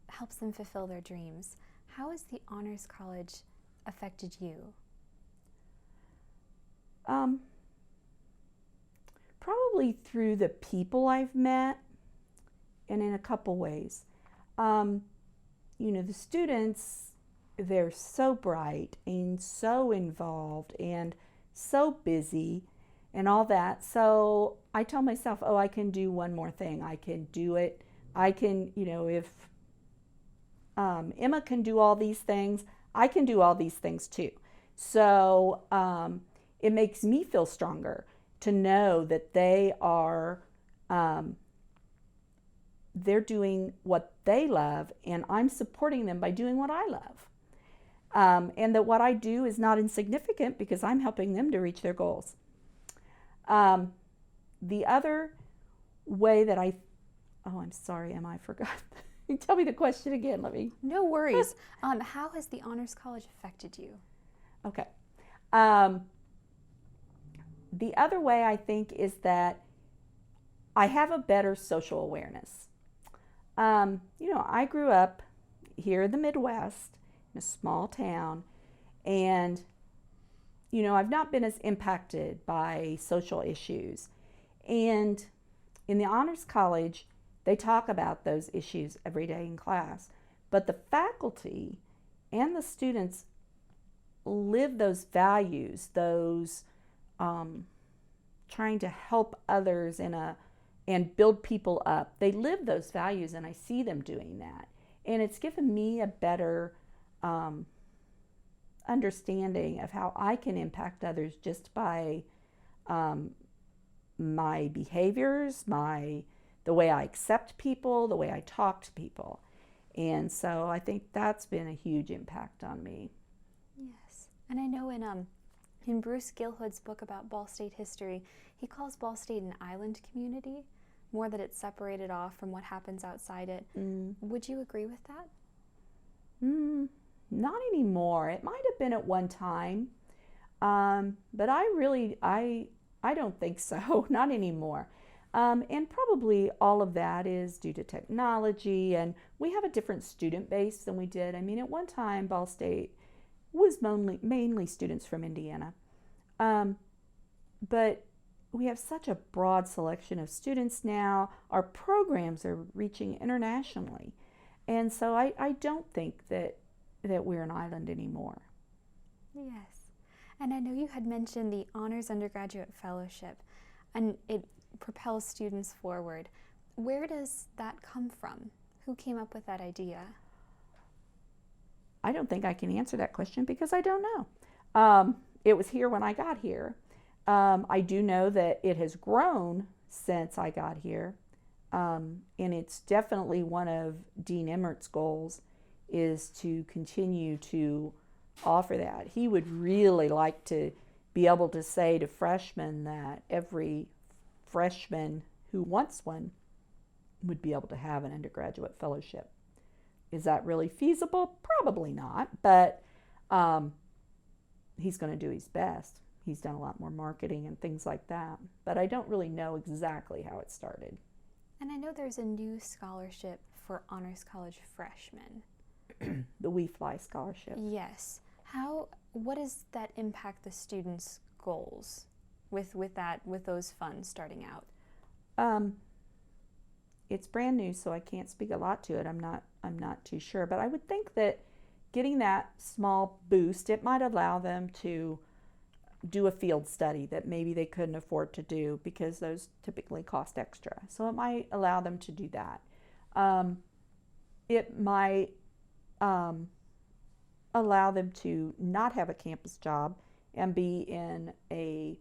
helps them fulfill their dreams. How has the Honors College affected you? Probably through the people I've met, and in a couple ways. The students, they're so bright and so involved and so busy and all that. So I tell myself, I can do one more thing. I can do it. I can, if Emma can do all these things, I can do all these things too. So it makes me feel stronger to know that they are, they're doing what they love, and I'm supporting them by doing what I love. And that what I do is not insignificant because I'm helping them to reach their goals. The other way that I'm sorry, Emma, I forgot. Tell me the question again. No worries. How has the Honors College affected you? Okay. The other way I think is that I have a better social awareness. I grew up here in the Midwest, in a small town, and I've not been as impacted by social issues. And in the Honors College, they talk about those issues every day in class, but the faculty and the students live those values, those trying to help others and build people up. They live those values, and I see them doing that. And it's given me a better understanding of how I can impact others just by my behaviors, the way I accept people, the way I talk to people. And so I think that's been a huge impact on me. Yes. And I know in Bruce Gilhood's book about Ball State history, he calls Ball State an island community, more that it's separated off from what happens outside it. Would you agree with that? Not anymore. It might have been at one time, but I don't think so. Not anymore. And probably all of that is due to technology, and we have a different student base than we did. I mean, at one time, Ball State was mainly students from Indiana. But we have such a broad selection of students now. Our programs are reaching internationally. And so I don't think that we're an island anymore. Yes. And I know you had mentioned the Honors Undergraduate Fellowship, and it propels students forward. Where does that come from? Who came up with that idea? I don't think I can answer that question because I don't know. It was here when I got here. I do know that it has grown since I got here. And it's definitely one of Dean Emmert's goals is to continue to offer that. He would really like to be able to say to freshmen that every freshman who wants one would be able to have an undergraduate fellowship. Is that really feasible? Probably not, but he's going to do his best. he's done a lot more marketing and things like that. But I don't really know exactly how it started. And I know there's a new scholarship for Honors College freshmen. The We Fly Scholarship. Yes. What does that impact the students' goals with those funds starting out? It's brand new, so I can't speak a lot to it. I'm not too sure, but I would think that getting that small boost, it might allow them to do a field study that maybe they couldn't afford to do because those typically cost extra. So it might allow them to do that. It might allow them to not have a campus job and be in a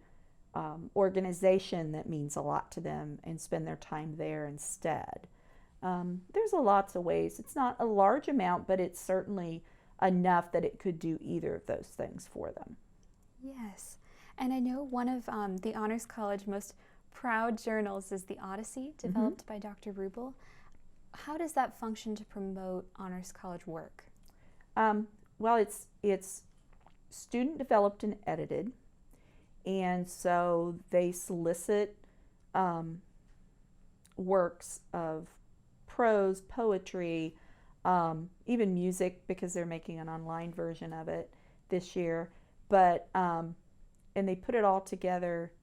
organization that means a lot to them and spend their time there instead. There's lots of ways. It's not a large amount, but it's certainly enough that it could do either of those things for them. Yes, and I know one of the Honors College most proud journals is the Odyssey, developed by Dr. Rubel. How does that function to promote Honors College work? Well, it's student developed and edited, and so they solicit works of prose, poetry, even music, because they're making an online version of it this year. But and they put it all together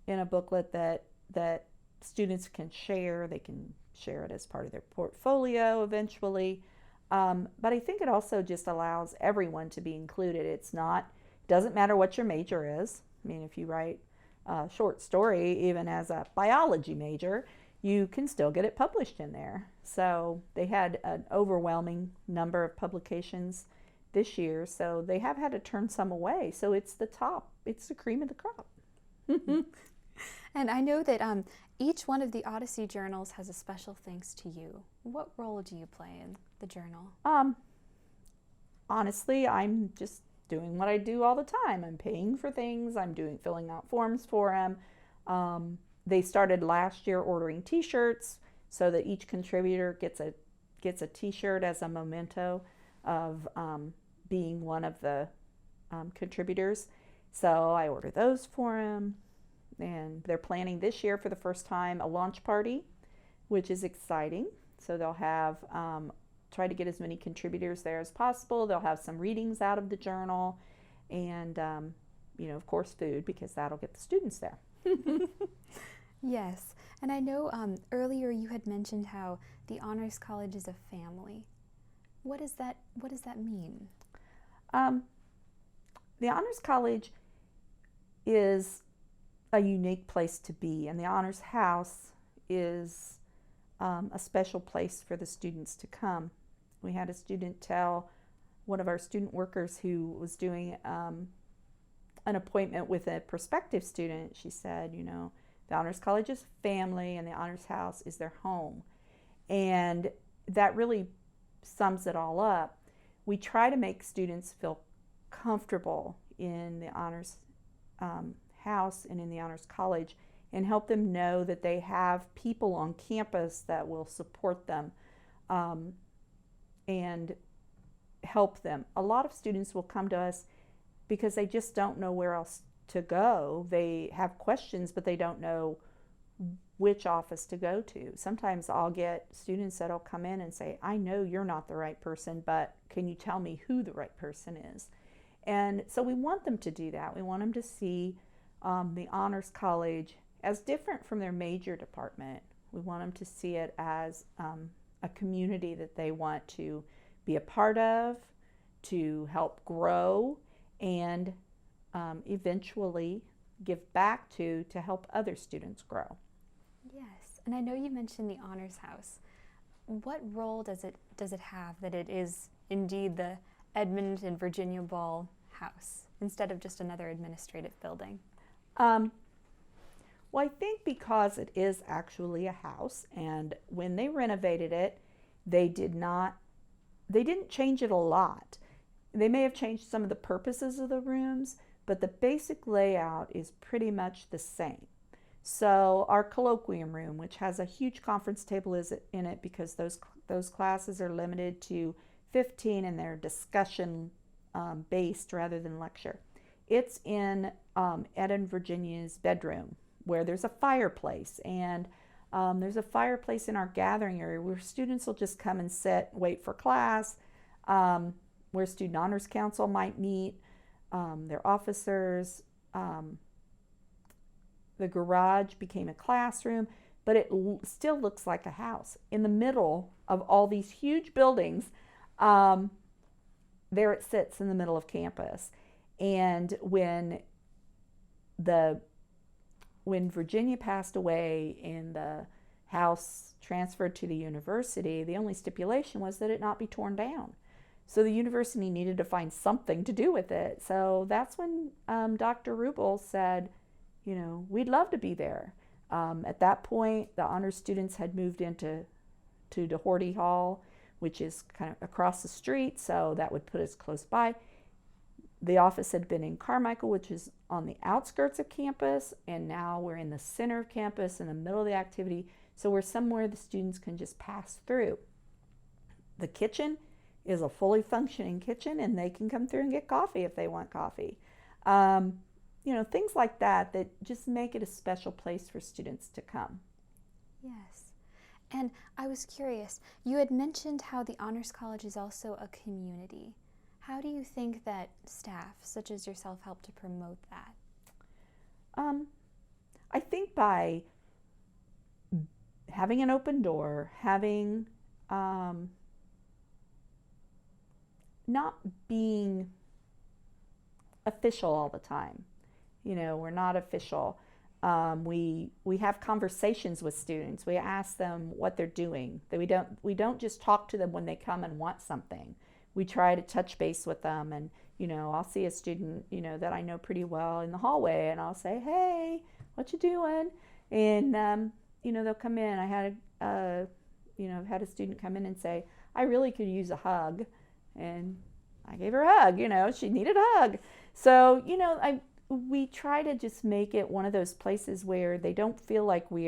in a booklet that students can share. They can share it as part of their portfolio eventually. But I think it also just allows everyone to be included. Doesn't matter what your major is. I mean, if you write a short story, even as a biology major, you can still get it published in there. So they had an overwhelming number of publications this year, so they have had to turn some away. So it's the cream of the crop. And I know that each one of the Odyssey journals has a special thanks to you. What role do you play in the journal? Honestly, I'm just doing what I do all the time. I'm paying for things. I'm filling out forms for them. They started last year ordering T-shirts so that each contributor gets a T-shirt as a memento of being one of the contributors. So I order those for them. And they're planning this year for the first time a launch party, which is exciting. So they'll have try to get as many contributors there as possible. They'll have some readings out of the journal, and of course food, because that'll get the students there. Yes, and I know earlier you had mentioned how the Honors College is a family. What does that mean? The Honors College is a unique place to be, and the Honors House is a special place for the students to come. We had a student tell one of our student workers who was doing an appointment with a prospective student. She said, the Honors College is family and the Honors House is their home. And that really sums it all up. We try to make students feel comfortable in the Honors House and in the Honors College, and help them know that they have people on campus that will support them and help them. A lot of students will come to us because they just don't know where else to go. They have questions, but they don't know which office to go to. Sometimes I'll get students that'll come in and say, I know you're not the right person, but can you tell me who the right person is? And so we want them to do that. We want them to see the Honors College as different from their major department. We want them to see it as a community that they want to be a part of, to help grow, and eventually give back to help other students grow. Yes, and I know you mentioned the Honors House. What role does it have that it is indeed the Edmund and Virginia Ball House instead of just another administrative building? Well, I think because it is actually a house, and when they renovated it, they didn't change it a lot. They may have changed some of the purposes of the rooms, but the basic layout is pretty much the same. So our colloquium room, which has a huge conference table in it because those classes are limited to 15 and they're discussion based rather than lecture. It's in Ed and Virginia's bedroom, where there's a fireplace, and there's a fireplace in our gathering area where students will just come and sit, wait for class, where Student Honors Council might meet, their officers. The garage became a classroom, but it still looks like a house. In the middle of all these huge buildings, there it sits in the middle of campus. And when Virginia passed away and the house transferred to the university, the only stipulation was that it not be torn down. So the university needed to find something to do with it. So that's when Dr. Rubel said, we'd love to be there. At that point, the honors students had moved into DeHorty Hall, which is kind of across the street, so that would put us close by. The office had been in Carmichael, which is on the outskirts of campus, and now we're in the center of campus, in the middle of the activity, so we're somewhere the students can just pass through. The kitchen is a fully functioning kitchen, and they can come through and get coffee if they want coffee. Things like that just make it a special place for students to come. Yes. And I was curious, you had mentioned how the Honors College is also a community. How do you think that staff, such as yourself, help to promote that? I think by having an open door, having not being official all the time. We're not official. We have conversations with students. We ask them what they're doing. That we don't just talk to them when they come and want something. We try to touch base with them, and I'll see a student that I know pretty well in the hallway, and I'll say, "Hey, what you doing?" And they'll come in. I had I've had a student come in and say, "I really could use a hug," and I gave her a hug. She needed a hug. So we try to just make it one of those places where they don't feel like we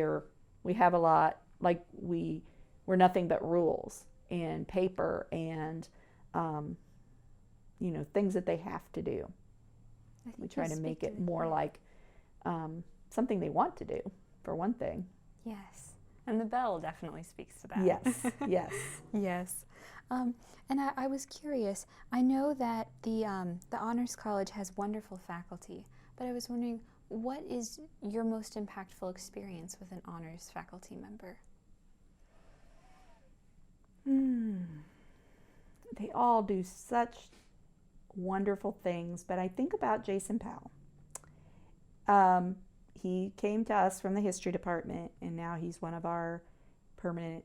have a lot, like we're nothing but rules and paper and things that they have to do. We try to make it more like something they want to do, for one thing. Yes, and the bell definitely speaks to that. Yes, yes. Yes. And I was curious, I know that the Honors College has wonderful faculty, but I was wondering, what is your most impactful experience with an honors faculty member? They all do such wonderful things, but I think about Jason Powell. He came to us from the history department, and now he's one of our permanent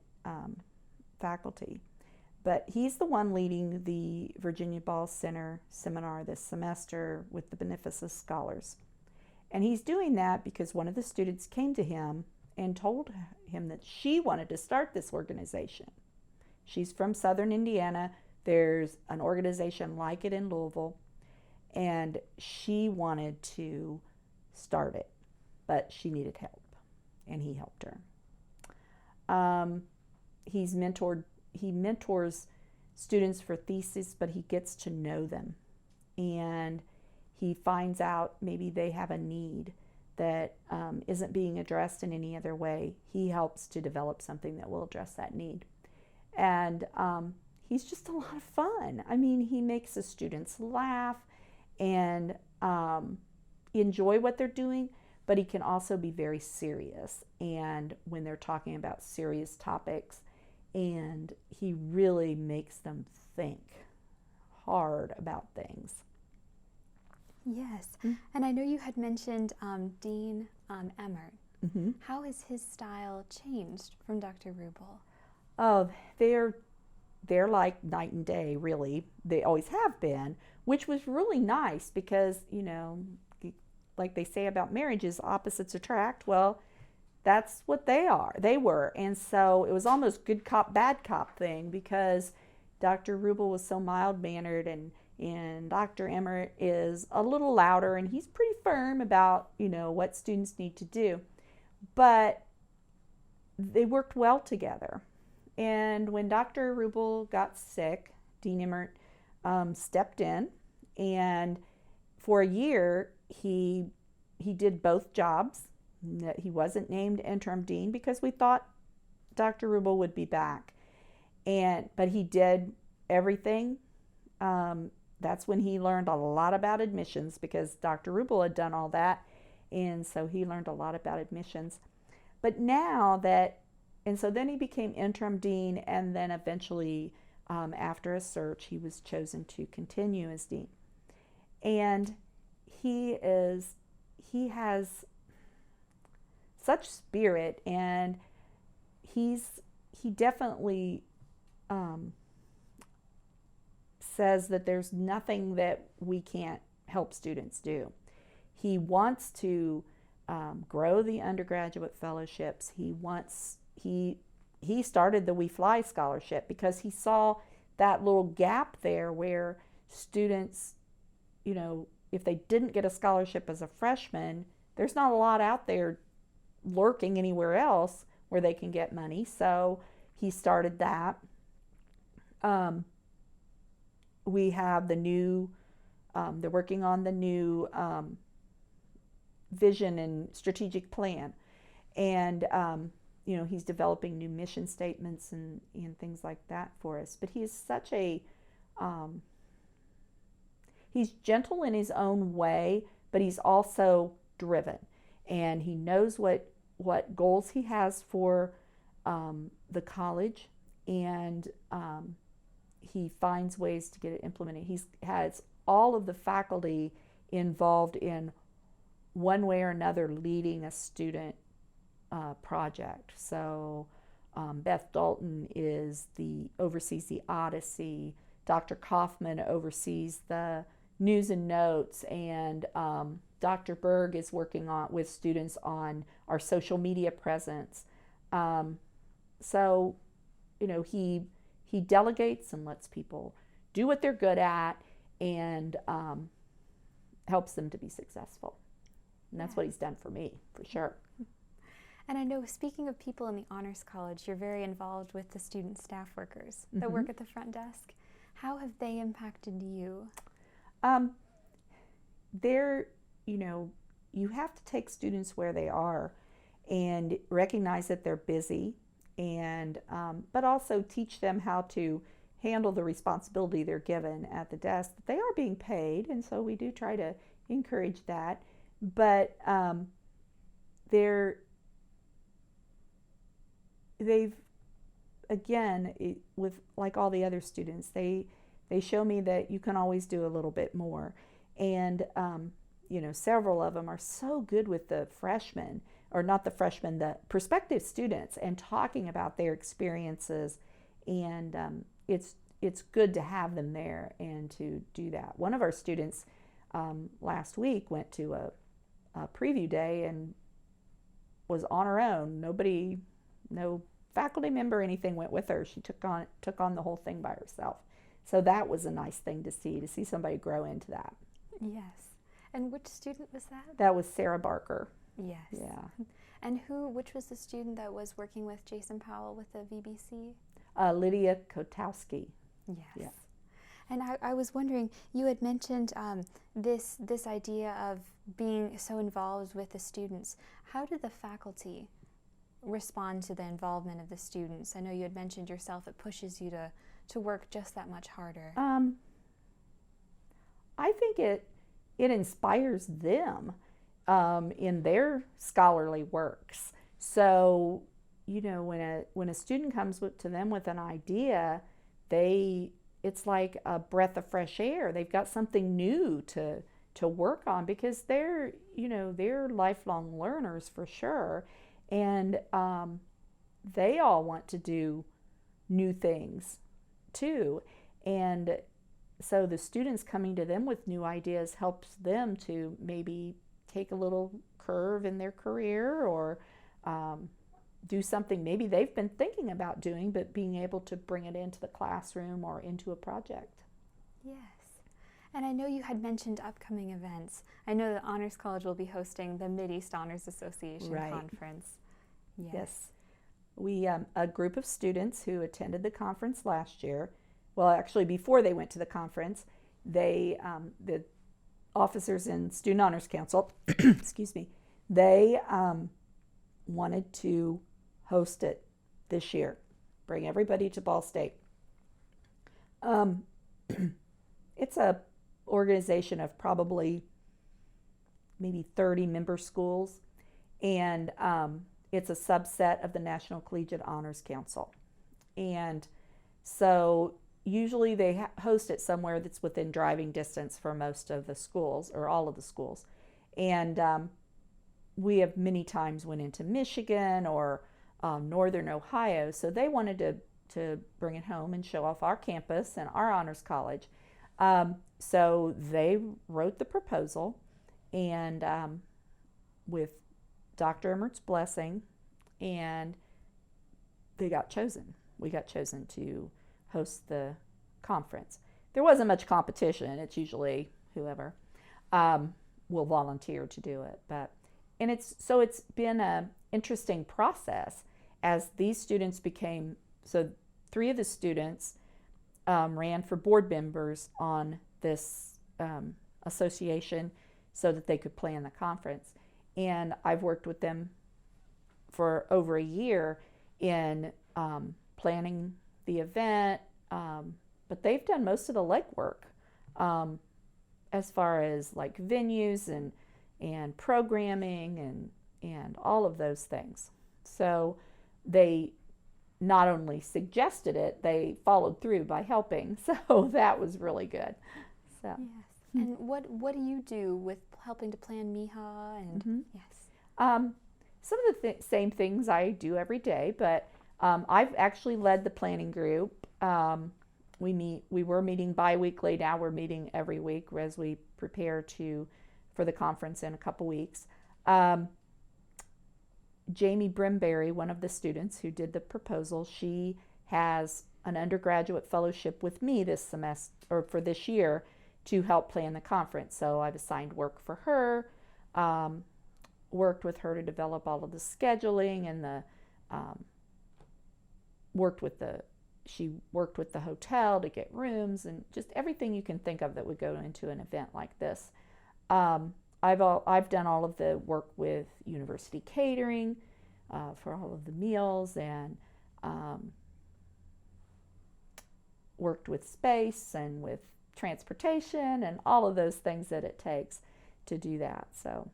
faculty. But he's the one leading the Virginia Ball Center seminar this semester with the Beneficence Scholars. And he's doing that because one of the students came to him and told him that she wanted to start this organization. She's from Southern Indiana. There's an organization like it in Louisville, and she wanted to start it, but she needed help, and he helped her. He mentors students for thesis, but he gets to know them, and he finds out maybe they have a need that isn't being addressed in any other way. He helps to develop something that will address that need. And he's just a lot of fun. I mean, he makes the students laugh and enjoy what they're doing, but he can also be very serious. And when they're talking about serious topics, and he really makes them think hard about things. Yes, and I know you had mentioned Dean Emens. Mm-hmm. How has his style changed from Dr. Rubel? Oh, they're like night and day, really. They always have been, which was really nice because, like they say about marriages, opposites attract. Well, that's what they were. And so it was almost good cop, bad cop thing, because Dr. Rubel was so mild-mannered, and Dr. Emens is a little louder, and he's pretty firm about, what students need to do. But they worked well together. And when Dr. Rubel got sick, Dean Emens stepped in and for a year, he did both jobs. He wasn't named interim dean because we thought Dr. Rubel would be back. But he did everything. That's when he learned a lot about admissions because Dr. Rubel had done all that. And so he learned a lot about admissions. But so then he became interim dean, and then eventually, after a search, he was chosen to continue as dean. And he has such spirit, and he definitely says that there's nothing that we can't help students do. He wants to grow the undergraduate fellowships. He started the We Fly scholarship because he saw that little gap there where students, if they didn't get a scholarship as a freshman, there's not a lot out there lurking anywhere else where they can get money. So he started that. We have they're working on the new vision and strategic plan. And, he's developing new mission statements and things like that for us. But he is such he's gentle in his own way, but he's also driven. And he knows what goals he has for the college, and he finds ways to get it implemented. He has all of the faculty involved in one way or another leading a student project. So Beth Dalton oversees the Odyssey. Dr. Kaufman oversees the news and notes, and Dr. Berg is working with students on our social media presence. So he delegates and lets people do what they're good at, and helps them to be successful. And that's what he's done for me, for sure. And I know, speaking of people in the Honors College, you're very involved with the student staff workers that work at the front desk. How have they impacted you? You have to take students where they are and recognize that they're busy, and but also teach them how to handle the responsibility they're given at the desk. They are being paid, and so we do try to encourage that. But with like all the other students, they show me that you can always do a little bit more. And several of them are so good with the freshmen, or not the freshmen, the prospective students, and talking about their experiences. And it's good to have them there and to do that. One of our students last week went to a preview day and was on her own. No faculty member or anything went with her. She took on the whole thing by herself. So that was a nice thing to see somebody grow into that. Yes. And which student was that? That was Sarah Barker. Yes. Yeah. And which was the student that was working with Jason Powell with the VBC? Lydia Kotowski. Yes. Yeah. And I was wondering, you had mentioned this idea of being so involved with the students. How did the faculty respond to the involvement of the students? I know you had mentioned yourself it pushes you to work just that much harder. I think it inspires them in their scholarly works. So, when a student comes to them with an idea, it's like a breath of fresh air. They've got something new to work on, because they're lifelong learners for sure. And they all want to do new things too. And so the students coming to them with new ideas helps them to maybe take a little curve in their career, or do something maybe they've been thinking about doing, but being able to bring it into the classroom or into a project. Yes. And I know you had mentioned upcoming events. I know the Honors College will be hosting the Mideast Honors Association Conference. Yes. We, a group of students who attended the conference last year, well, actually before they went to the conference, the officers in Student Honors Council, excuse me, they wanted to host it this year, bring everybody to Ball State. It's a organization of probably maybe 30 member schools, and it's a subset of the National Collegiate Honors Council. And so usually they host it somewhere that's within driving distance for most of the schools, or all of the schools. And we have many times went into Michigan or Northern Ohio, so they wanted to bring it home and show off our campus and our honors college. So they wrote the proposal, and with Dr. Emmert's blessing, and they got chosen. We got chosen to host the conference. There wasn't much competition. It's usually whoever will volunteer to do it. And it's been an interesting process as these students became, so 3 of the students ran for board members on this association so that they could plan the conference. And I've worked with them for over a year in planning the event, but they've done most of the legwork as far as like venues and programming and all of those things. So they not only suggested it, they followed through by helping. So that was really good. So. Yes. And what do you do with helping to plan MIHA? And yes. Some of the same things I do every day, but I've actually led the planning group. We were meeting bi-weekly. Now we're meeting every week as we prepare for the conference in a couple weeks. Jamie Brimberry, one of the students who did the proposal, she has an undergraduate fellowship with me this semester, or for this year, to help plan the conference. So I've assigned work for her, worked with her to develop all of the scheduling and she worked with the hotel to get rooms and just everything you can think of that would go into an event like this. I've done all of the work with university catering for all of the meals, and worked with space and with transportation and all of those things that it takes to do that. So,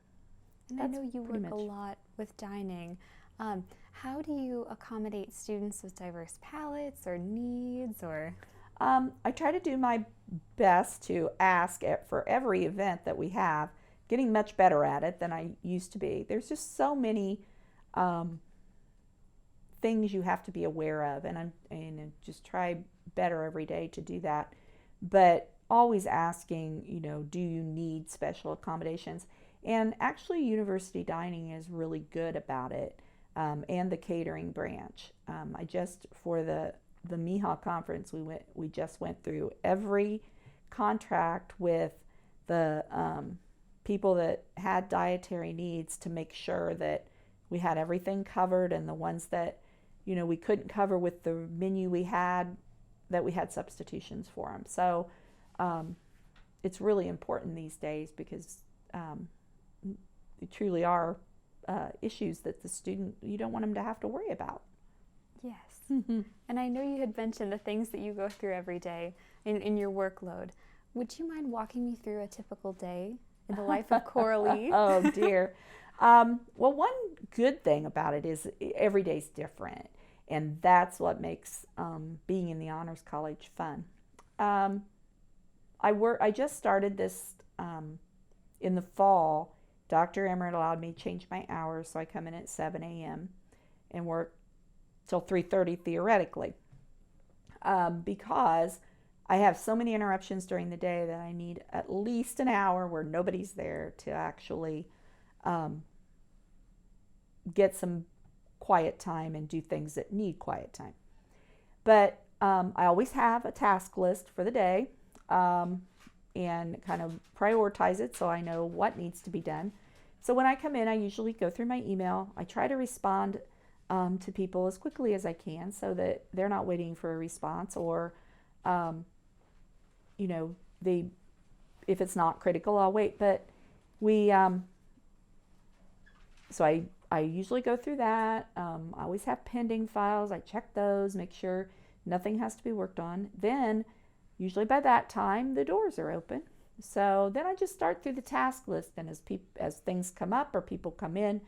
and I know you work a lot with dining. How do you accommodate students with diverse palates or needs? Or I try to do my best to ask for every event that we have, getting much better at it than I used to be. There's just so many things you have to be aware of, and I just try better every day to do that. But always asking, do you need special accommodations? And actually, university dining is really good about it, and the catering branch. For the MIHA conference, we just went through every contract with the people that had dietary needs to make sure that we had everything covered, and the ones that we couldn't cover with the menu we had, that we had substitutions for them. So it's really important these days because they truly are issues that the student, you don't want them to have to worry about. Yes. Mm-hmm. And I know you had mentioned the things that you go through every day in your workload. Would you mind walking me through a typical day in the life of Coralee? Oh, dear. Well, one good thing about it is every day's different, and that's what makes being in the Honors College fun. I just started this in the fall. Dr. Emmert allowed me to change my hours, so I come in at 7 a.m. and work till 3:30 theoretically, because I have so many interruptions during the day that I need at least an hour where nobody's there to actually get some quiet time and do things that need quiet time. But I always have a task list for the day, and kind of prioritize it so I know what needs to be done. So when I come in, I usually go through my email. I try to respond to people as quickly as I can so that they're not waiting for a response, or if it's not critical, I'll wait. But we, so I usually go through that. I always have pending files. I check those, make sure nothing has to be worked on. Then, usually by that time, the doors are open. So then I just start through the task list, and as things come up or people come in,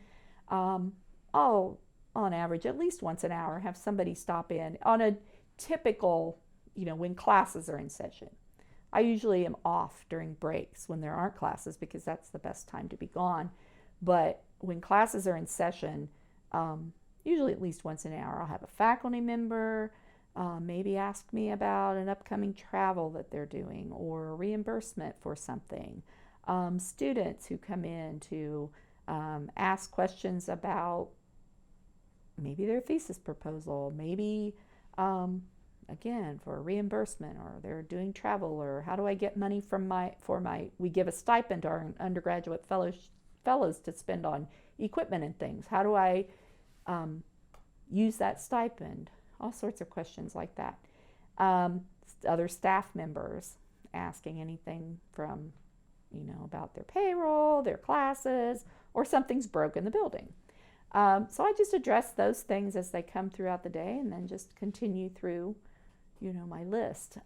I'll, on average, at least once an hour, have somebody stop in on a typical, when classes are in session. I usually am off during breaks when there aren't classes because that's the best time to be gone. But when classes are in session, usually at least once an hour, I'll have a faculty member maybe ask me about an upcoming travel that they're doing or reimbursement for something. Students who come in to ask questions about maybe their thesis proposal, maybe again for reimbursement, or they're doing travel, or how do I get money we give a stipend to our undergraduate fellows to spend on equipment and things. How do I use that stipend? All sorts of questions like that. Other staff members asking anything from, about their payroll, their classes, or something's broke in the building. So I just address those things as they come throughout the day, and then just continue through, my list.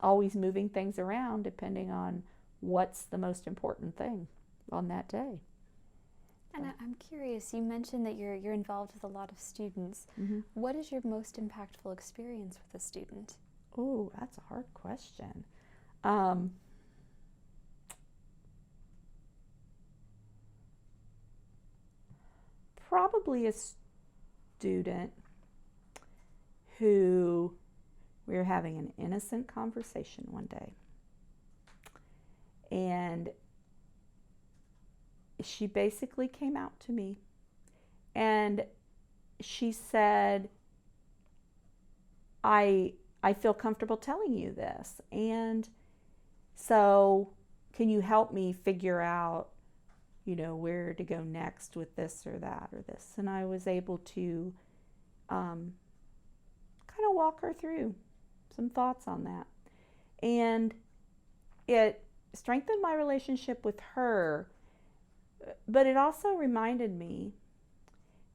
Always moving things around depending on what's the most important thing on that day. And I'm curious, you mentioned that you're involved with a lot of students. Mm-hmm. What is your most impactful experience with a student? Oh, that's a hard question. Probably a student who we were having an innocent conversation one day. And she basically came out to me and she said, I feel comfortable telling you this, and so can you help me figure out, where to go next with this or that or this? And I was able to kind of walk her through some thoughts on that, and it strengthened my relationship with her. But it also reminded me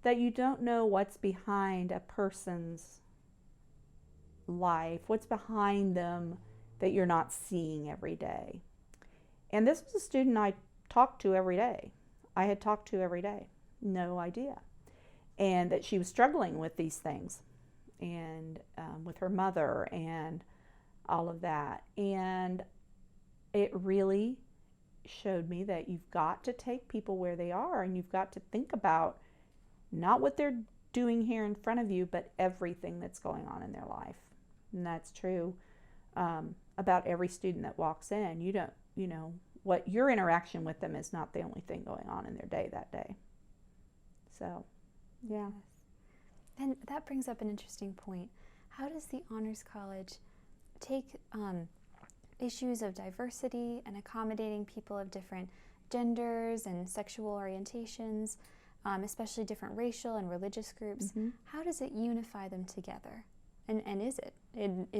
that you don't know what's behind a person's life, what's behind them that you're not seeing every day. And this was a student I talked to every day. I had talked to every day, no idea. And that she was struggling with these things, and with her mother and all of that. And it really showed me that you've got to take people where they are, and you've got to think about not what they're doing here in front of you, but everything that's going on in their life. And that's true about every student that walks in. You don't, what your interaction with them is not the only thing going on in their day that day. So, yeah. Yes. And that brings up an interesting point. How does the Honors College take issues of diversity and accommodating people of different genders and sexual orientations, especially different racial and religious groups, Mm-hmm. how does it unify them together? And is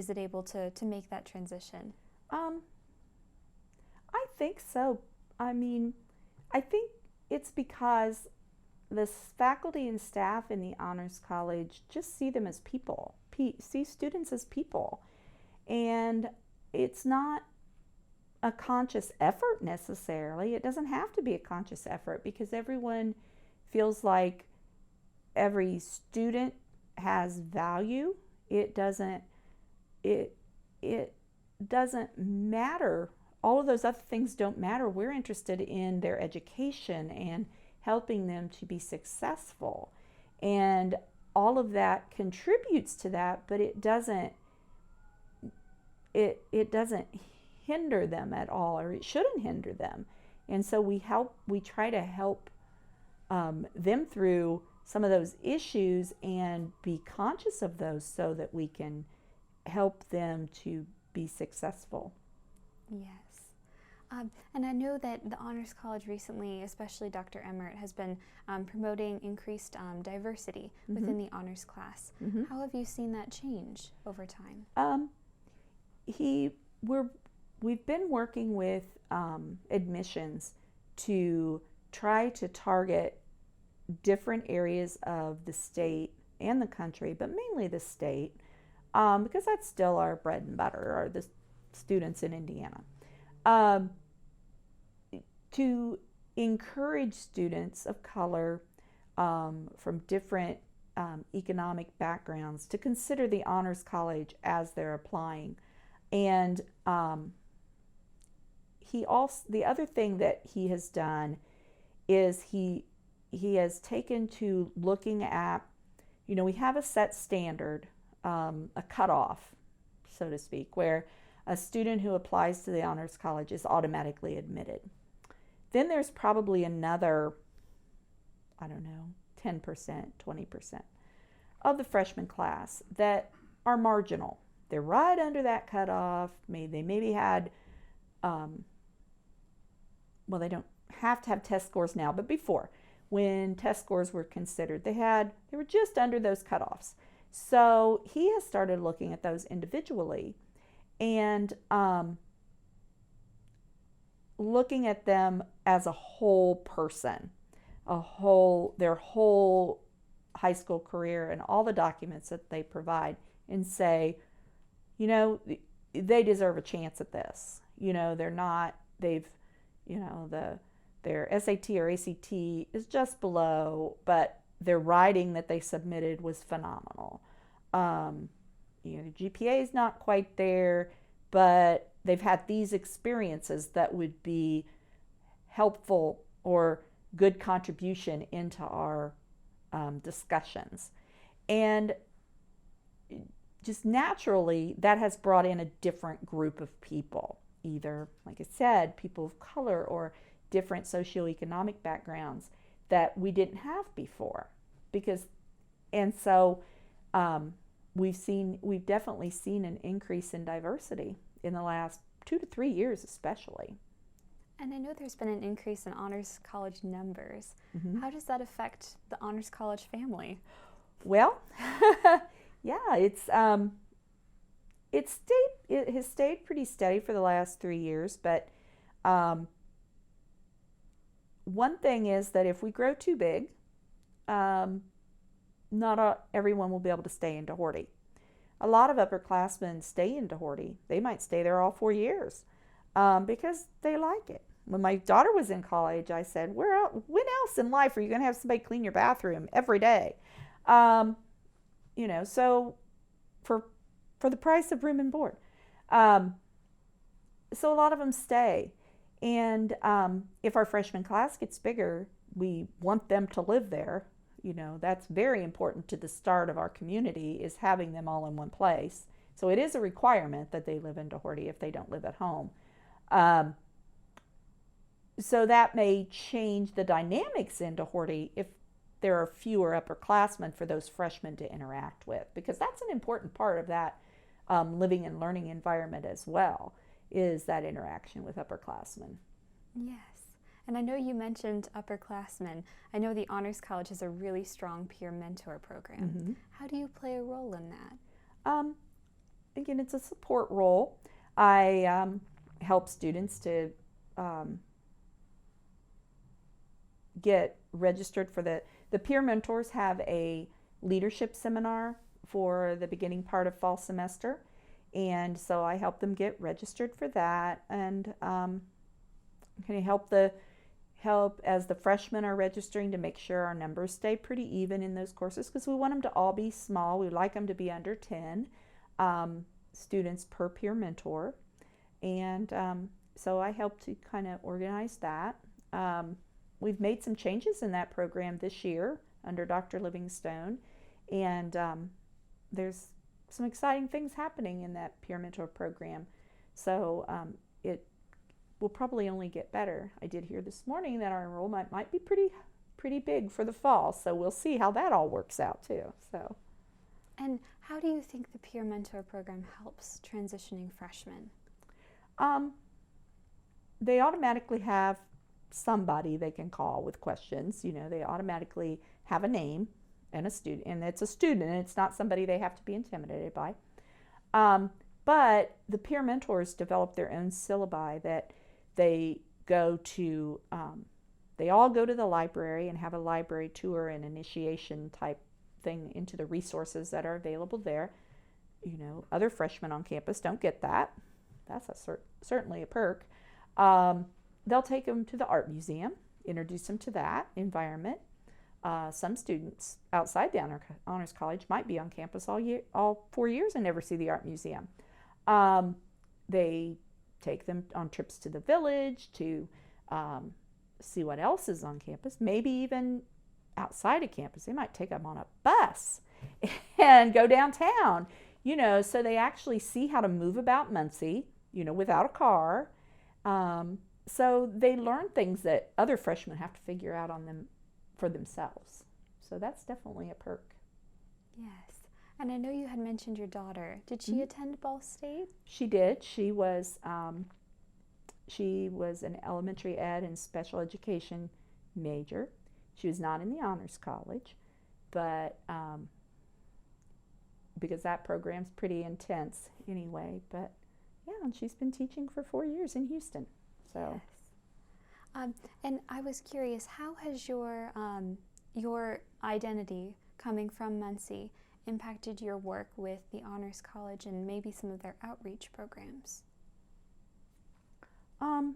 it able to make that transition? I think so. I mean, I think it's because the faculty and staff in the Honors College just see them as people, see students as people. And it's not a conscious effort necessarily. It doesn't have to be a conscious effort because everyone feels like every student has value. It doesn't matter. All of those other things don't matter. We're interested in their education and helping them to be successful. And all of that contributes to that, but it doesn't hinder them at all, or it shouldn't hinder them. And so we try to help them through some of those issues and be conscious of those so that we can help them to be successful. Yes. And I know that the Honors College recently, especially Dr. Emmert, has been promoting increased diversity within the honors class. How have you seen that change over time? We're we've been working with admissions to try to target different areas of the state and the country, but mainly the state, because that's still our bread and butter, are the students in Indiana, to encourage students of color from different economic backgrounds to consider the Honors College as they're applying. And the other thing that he has done is he has taken to looking at, we have a set standard, a cutoff, so to speak, where a student who applies to the Honors College is automatically admitted. Then there's probably another, 10%, 20% of the freshman class that are marginal. They're right under that cutoff. They maybe had, they don't have to have test scores now, but before, when test scores were considered, they were just under those cutoffs. So he has started looking at those individually and looking at them as a whole person, their whole high school career and all the documents that they provide, and say, they deserve a chance at this. Their SAT or ACT is just below, but their writing that they submitted was phenomenal. The GPA is not quite there, but they've had these experiences that would be helpful or good contribution into our discussions. And just naturally, that has brought in a different group of people, either, like I said, people of color or different socioeconomic backgrounds that we didn't have before. We've definitely seen an increase in diversity in the last 2 to 3 years especially. And I know there's been an increase in Honors College numbers. Mm-hmm. How does that affect the Honors College family? Well, yeah, it has stayed pretty steady for the last 3 years, but one thing is that if we grow too big, not everyone will be able to stay in Doherty. A lot of upperclassmen stay in Doherty. They might stay there all 4 years because they like it. When my daughter was in college, I said, when else in life are you going to have somebody clean your bathroom every day? So for the price of room and board. So a lot of them stay. And if our freshman class gets bigger, we want them to live there. That's very important to the start of our community, is having them all in one place. So it is a requirement that they live in Doherty if they don't live at home. So that may change the dynamics in Doherty if there are fewer upperclassmen for those freshmen to interact with, because that's an important part of that living and learning environment as well, is that interaction with upperclassmen. Yes. And I know you mentioned upperclassmen. I know the Honors College has a really strong peer mentor program. Mm-hmm. How do you play a role in that? Again, it's a support role. I help students to get registered for the peer mentors have a leadership seminar for the beginning part of fall semester. And so I help them get registered for that, and kind of help as the freshmen are registering to make sure our numbers stay pretty even in those courses, because we want them to all be small. We like them to be under 10 students per peer mentor. And so I help to kind of organize that. We've made some changes in that program this year under Dr. Livingstone, and there's some exciting things happening in that peer mentor program. So it will probably only get better. I did hear this morning that our enrollment might be pretty big for the fall, so we'll see how that all works out too. So, and how do you think the peer mentor program helps transitioning freshmen? They automatically have somebody they can call with questions. They automatically have a name and a student, and it's a student, and it's not somebody they have to be intimidated by. But the peer mentors develop their own syllabi that they go to, they all go to the library and have a library tour and initiation type thing into the resources that are available there. You know, other freshmen on campus don't get that. That's certainly a perk. They'll take them to the art museum, introduce them to that environment. Some students outside the Honors College might be on campus all 4 years and never see the art museum. They take them on trips to the village to see what else is on campus, maybe even outside of campus. They might take them on a bus and go downtown, you know, so they actually see how to move about Muncie, you know, without a car. So they learn things that other freshmen have to figure out on them for themselves. So that's definitely a perk. Yes. And I know you had mentioned your daughter. Did she attend Ball State? She did. She was an elementary ed and special education major. She was not in the Honors College, but because that program's pretty intense anyway. But yeah, and she's been teaching for 4 years in Houston. So. Yes. And I was curious, how has your identity coming from Muncie impacted your work with the Honors College and maybe some of their outreach programs? I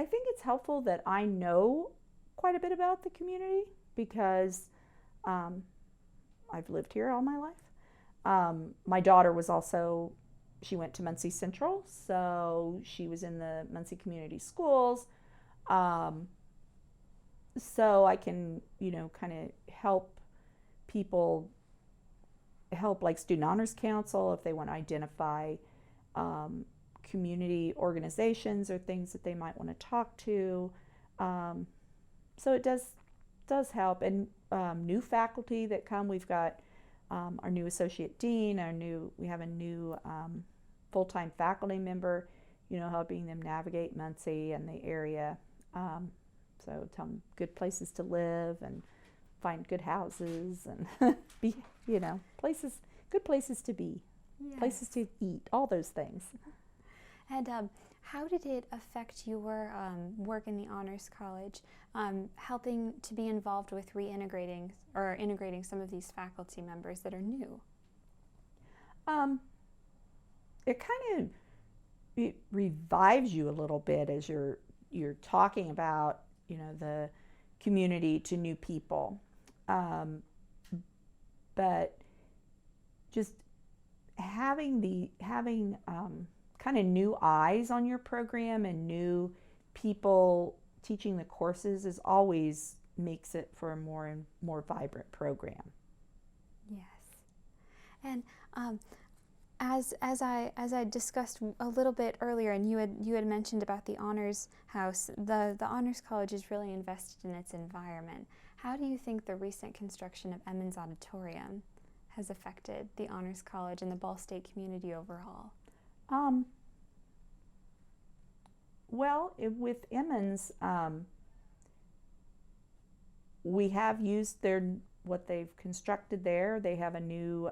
think it's helpful that I know quite a bit about the community because I've lived here all my life. My daughter was also, she went to Muncie Central, so she was in the Muncie Community Schools. So I can, you know, kind of help people, help like Student Honors Council if they want to identify community organizations or things that they might want to talk to. So it does help. And new faculty that come, we've got our new associate dean, we have a new full-time faculty member, you know, helping them navigate Muncie and the area. So tell them good places to live and find good houses and be, you know, good places to be, yes. Places to eat, all those things. And how did it affect your work in the Honors College, helping to be involved with integrating some of these faculty members that are new? It kind of revives you a little bit as you're talking about, you know, the community to new people. But just having kind of new eyes on your program and new people teaching the courses is always makes it for a more and more vibrant program. Yes. And as I discussed a little bit earlier, and you had mentioned about the Honors House, the Honors College is really invested in its environment. How do you think the recent construction of Emens Auditorium has affected the Honors College and the Ball State community overall? Well, with Emens, we have used what they've constructed there. They have a new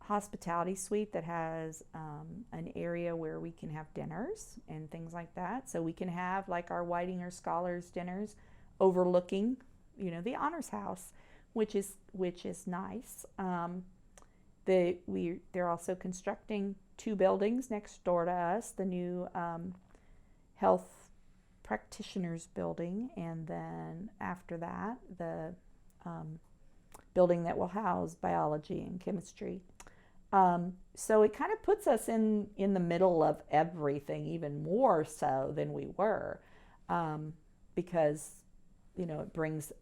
hospitality suite that has an area where we can have dinners and things like that. So we can have like our Whitinger Scholars dinners overlooking, you know, the Honors House, which is nice. They're also constructing 2 buildings next door to us, the new health practitioners building, and then after that, the building that will house biology and chemistry. So it kind of puts us in the middle of everything, even more so than we were, because, you know, it brings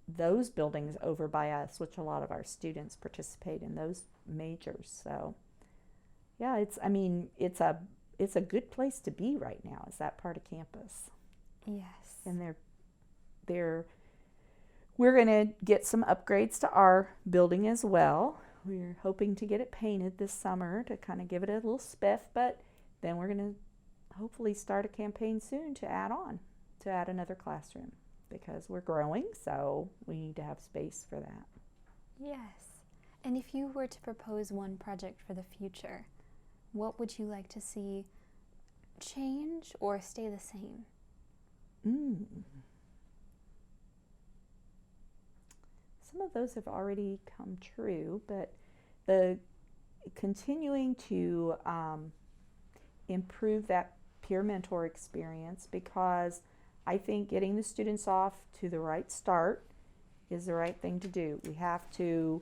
those buildings over by us, which a lot of our students participate in those majors. So yeah, it's a good place to be right now, is that part of campus. Yes. And we're going to get some upgrades to our building as well. We're hoping to get it painted this summer to kind of give it a little spiff, but then we're going to hopefully start a campaign soon to add another classroom, because we're growing, so we need to have space for that. Yes. And if you were to propose one project for the future, what would you like to see change or stay the same? Some of those have already come true, but the continuing to improve that peer mentor experience, because I think getting the students off to the right start is the right thing to do. We have to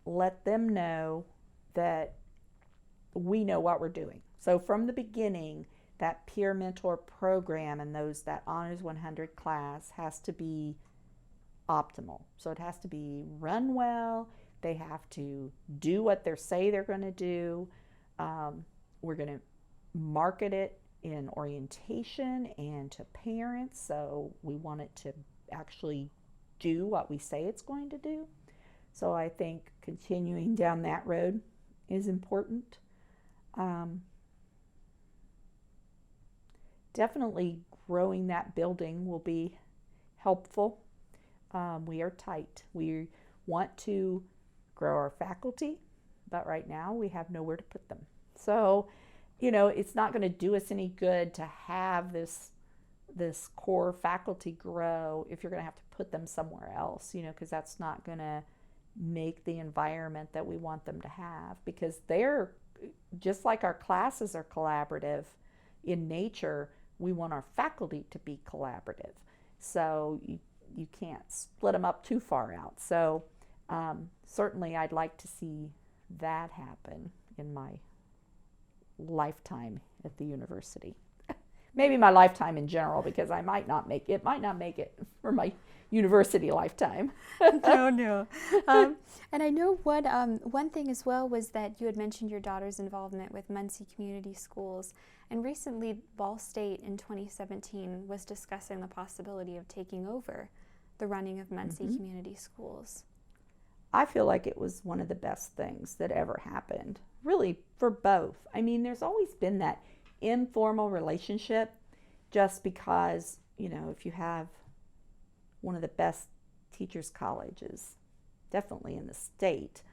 let them know that we know what we're doing. So from the beginning, that peer mentor program and that Honors 100 class has to be optimal. So it has to be run well. They have to do what they say they're going to do. We're going to market it in orientation and to parents. So we want it to actually do what we say it's going to do. So I think continuing down that road is important. Definitely growing that building will be helpful. We are tight. We want to grow our faculty, but right now we have nowhere to put them. So, it's not going to do us any good to have this core faculty grow if you're going to have to put them somewhere else, because that's not going to make the environment that we want them to have, because they're just like our classes are collaborative in nature. We want our faculty to be collaborative. So you can't split them up too far out. So certainly I'd like to see that happen in my lifetime at the university. Maybe my lifetime in general, because I might not make it for my university lifetime. No. And I know one thing as well was that you had mentioned your daughter's involvement with Muncie Community Schools, and recently Ball State in 2017 was discussing the possibility of taking over the running of Muncie Community Schools. I feel like it was one of the best things that ever happened, really, for both. I mean, there's always been that informal relationship, just because, if you have one of the best teachers' colleges, definitely in the state,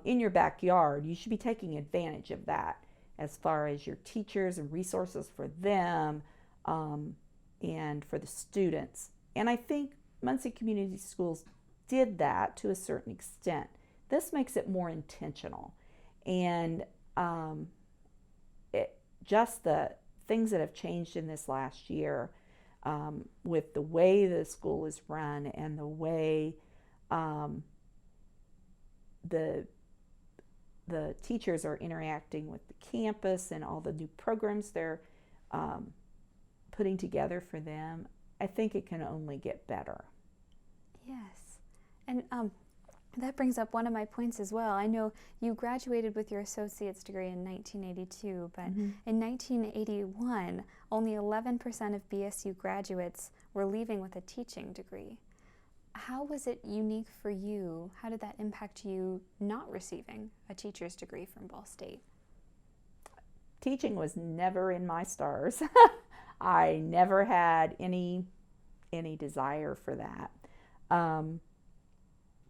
in your backyard, you should be taking advantage of that as far as your teachers and resources for them and for the students. And I think Muncie Community Schools did that to a certain extent. This makes it more intentional. And just the things that have changed in this last year with the way the school is run and the way the teachers are interacting with the campus and all the new programs they're putting together for them, I think it can only get better. Yes. And that brings up one of my points as well. I know you graduated with your associate's degree in 1982, but in 1981, only 11% of BSU graduates were leaving with a teaching degree. How was it unique for you? How did that impact you not receiving a teacher's degree from Ball State? Teaching was never in my stars. I never had any desire for that.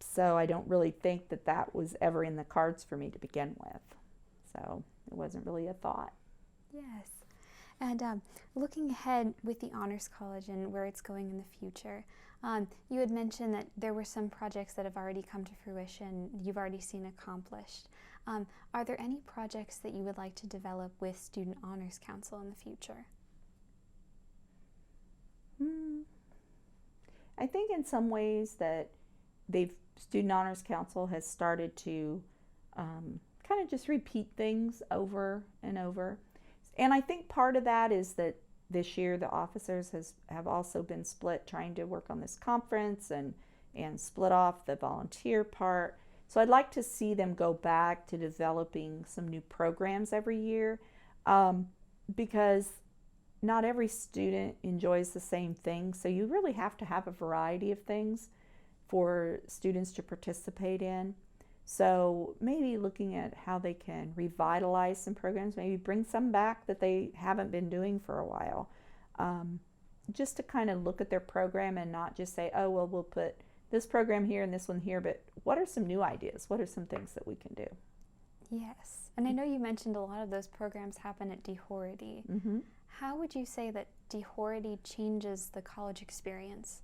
So I don't really think that was ever in the cards for me to begin with. So it wasn't really a thought. Yes. And looking ahead with the Honors College and where it's going in the future, you had mentioned that there were some projects that have already come to fruition, you've already seen accomplished. Are there any projects that you would like to develop with Student Honors Council in the future? I think in some ways that Student Honors Council has started to kind of just repeat things over and over. And I think part of that is that this year the officers have also been split trying to work on this conference and split off the volunteer part. So I'd like to see them go back to developing some new programs every year because not every student enjoys the same thing. So you really have to have a variety of things for students to participate in. So maybe looking at how they can revitalize some programs, maybe bring some back that they haven't been doing for a while. Just to kind of look at their program and not just say, oh, well, we'll put this program here and this one here, but what are some new ideas? What are some things that we can do? Yes. And I know you mentioned a lot of those programs happen at DeHority. Mm-hmm. How would you say that DeHority changes the college experience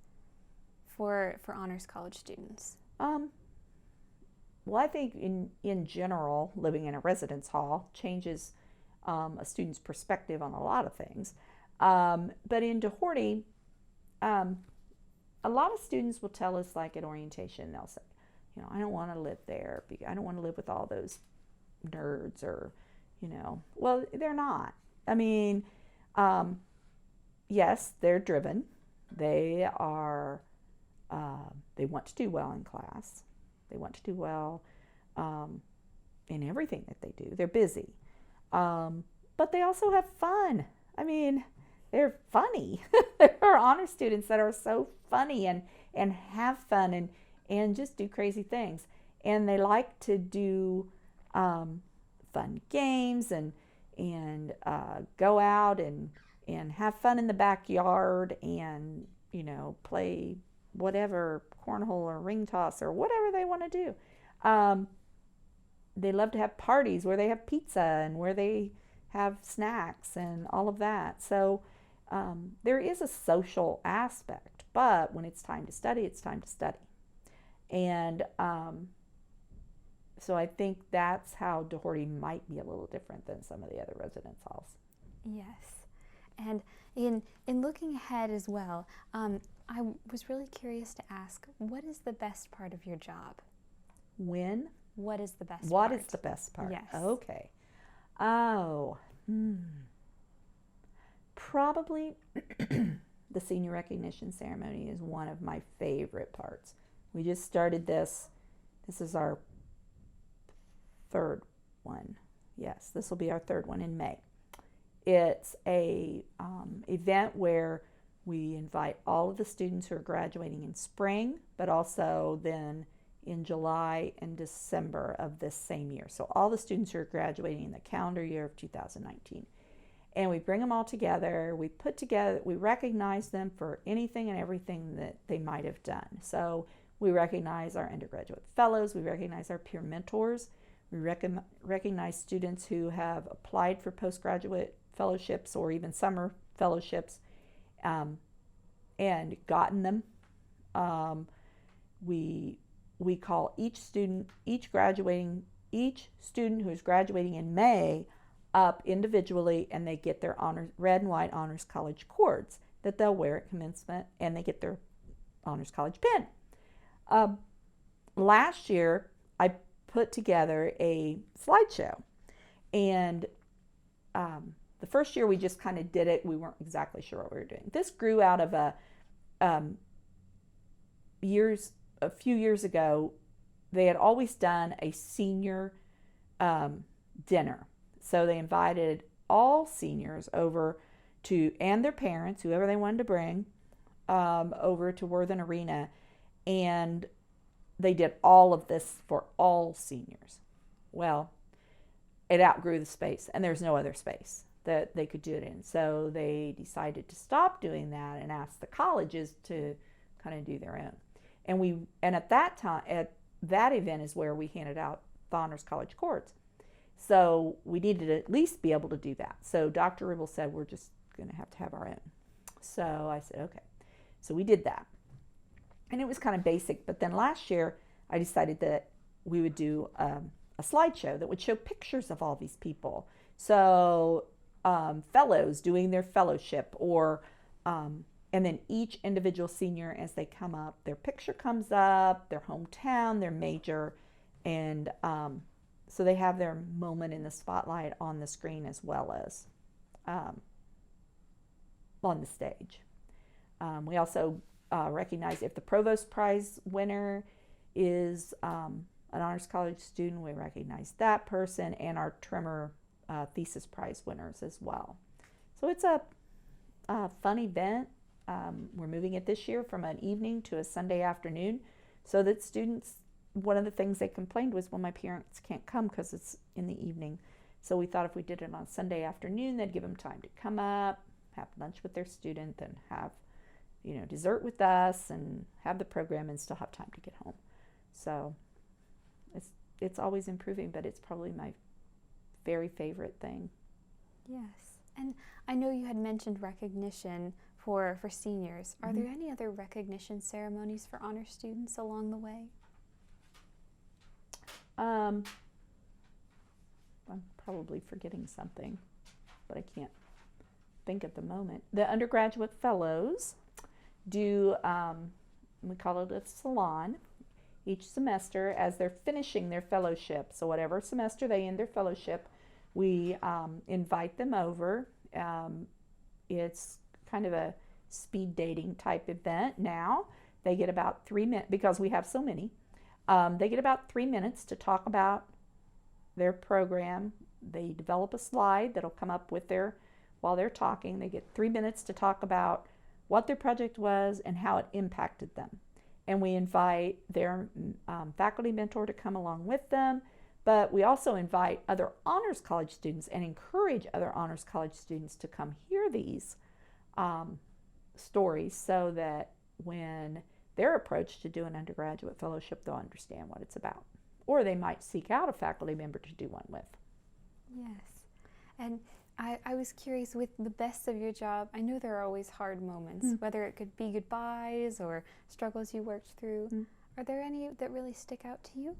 for honors college students? Well, I think in general, living in a residence hall changes a student's perspective on a lot of things. But in DeHority, a lot of students will tell us, like at orientation, they'll say, I don't want to live there. I don't want to live with all those nerds, or, well, they're not. I mean, yes, they're driven. They are, they want to do well in class. They want to do well in everything that they do. They're busy. But they also have fun. I mean, they're funny. There are honor students that are so funny and have fun and just do crazy things. And they like to do fun games and go out and have fun in the backyard and, play whatever, cornhole or ring toss or whatever they want to do. They love to have parties where they have pizza and where they have snacks and all of that. So there is a social aspect, but when it's time to study, it's time to study. And so I think that's how DeHority might be a little different than some of the other residence halls. Yes. And in looking ahead as well, I was really curious to ask, what is the best part of your job? What is the best part? What is the best part? Yes. Okay. Oh, probably the senior recognition ceremony is one of my favorite parts. We just started this. This is our third one. Yes, this will be our third one in May. It's a event where we invite all of the students who are graduating in spring, but also then in July and December of this same year. So all the students who are graduating in the calendar year of 2019. And we bring them all together, we recognize them for anything and everything that they might have done. So we recognize our undergraduate fellows, we recognize our peer mentors, we recognize students who have applied for postgraduate fellowships or even summer fellowships and gotten them. We call each student who's graduating in May up individually, and they get their red and white honors college cords that they'll wear at commencement, and they get their honors college pin. Last year, I put together a slideshow, and the first year we just kind of did it. We weren't exactly sure what we were doing. This grew out of a few years ago. They had always done a senior dinner. So they invited all seniors over and their parents, whoever they wanted to bring, over to Worthen Arena. And they did all of this for all seniors. Well, it outgrew the space, and there's no other space that they could do it in. So they decided to stop doing that and ask the colleges to kind of do their own. And at that time, at that event is where we handed out the honors college cords. So we needed to at least be able to do that. So Dr. Ribble said, we're just going to have our own. So I said, okay. So we did that. And it was kind of basic. But then last year, I decided that we would do a slideshow that would show pictures of all these people. So fellows doing their fellowship, or and then each individual senior, as they come up, their picture comes up, their hometown, their major, and so they have their moment in the spotlight on the screen as well as on the stage. We also recognize if the Provost Prize winner is an honors college student, we recognize that person, and our Trimmer Thesis Prize winners as well. So it's a fun event. We're moving it this year from an evening to a Sunday afternoon, so that students, one of the things they complained was, well, my parents can't come because it's in the evening. So we thought if we did it on Sunday afternoon, they'd give them time to come up, have lunch with their student, and have dessert with us and have the program and still have time to get home. So it's always improving, but it's probably my very favorite thing. Yes. And I know you had mentioned recognition for seniors. Are there any other recognition ceremonies for honor students along the way? I'm probably forgetting something, but I can't think at the moment. The undergraduate fellows do, we call it a salon, each semester as they're finishing their fellowship. So whatever semester they end their fellowship, we invite them over. It's kind of a speed dating type event now. They get about 3 minutes, because we have so many, they get about 3 minutes to talk about their program. They develop a slide that'll come up with while they're talking. They get 3 minutes to talk about what their project was and how it impacted them. And we invite their faculty mentor to come along with them, but we also invite other Honors College students and encourage other Honors College students to come hear these stories, so that when they're approached to do an undergraduate fellowship, they'll understand what it's about. Or they might seek out a faculty member to do one with. Yes. And I was curious, with the best of your job, I know there are always hard moments, whether it could be goodbyes or struggles you worked through. Are there any that really stick out to you?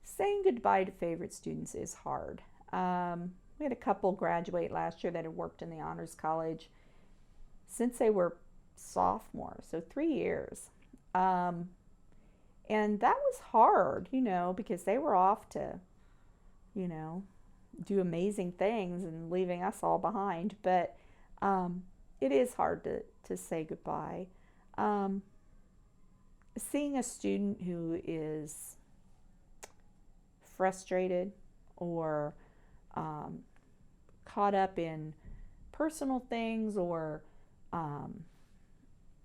Saying goodbye to favorite students is hard. We had a couple graduate last year that had worked in the Honors College since they were sophomores, so 3 years. And that was hard, because they were off to, do amazing things and leaving us all behind. But it is hard to say goodbye. Seeing a student who is frustrated or caught up in personal things or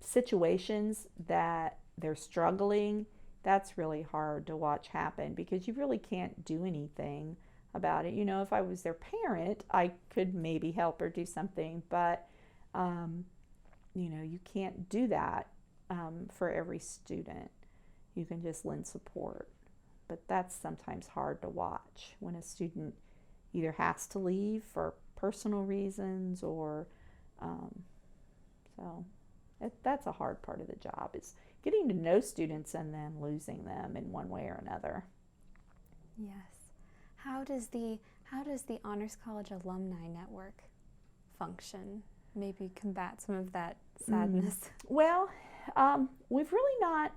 situations that they're struggling, that's really hard to watch happen, because you really can't do anything about it. If I was their parent, I could maybe help or do something, but you can't do that for every student. You can just lend support, but that's sometimes hard to watch when a student either has to leave for personal reasons or that's a hard part of the job, is getting to know students and then losing them in one way or another. Yes. How does the Honors College Alumni Network function? Maybe combat some of that sadness. Well, we've really not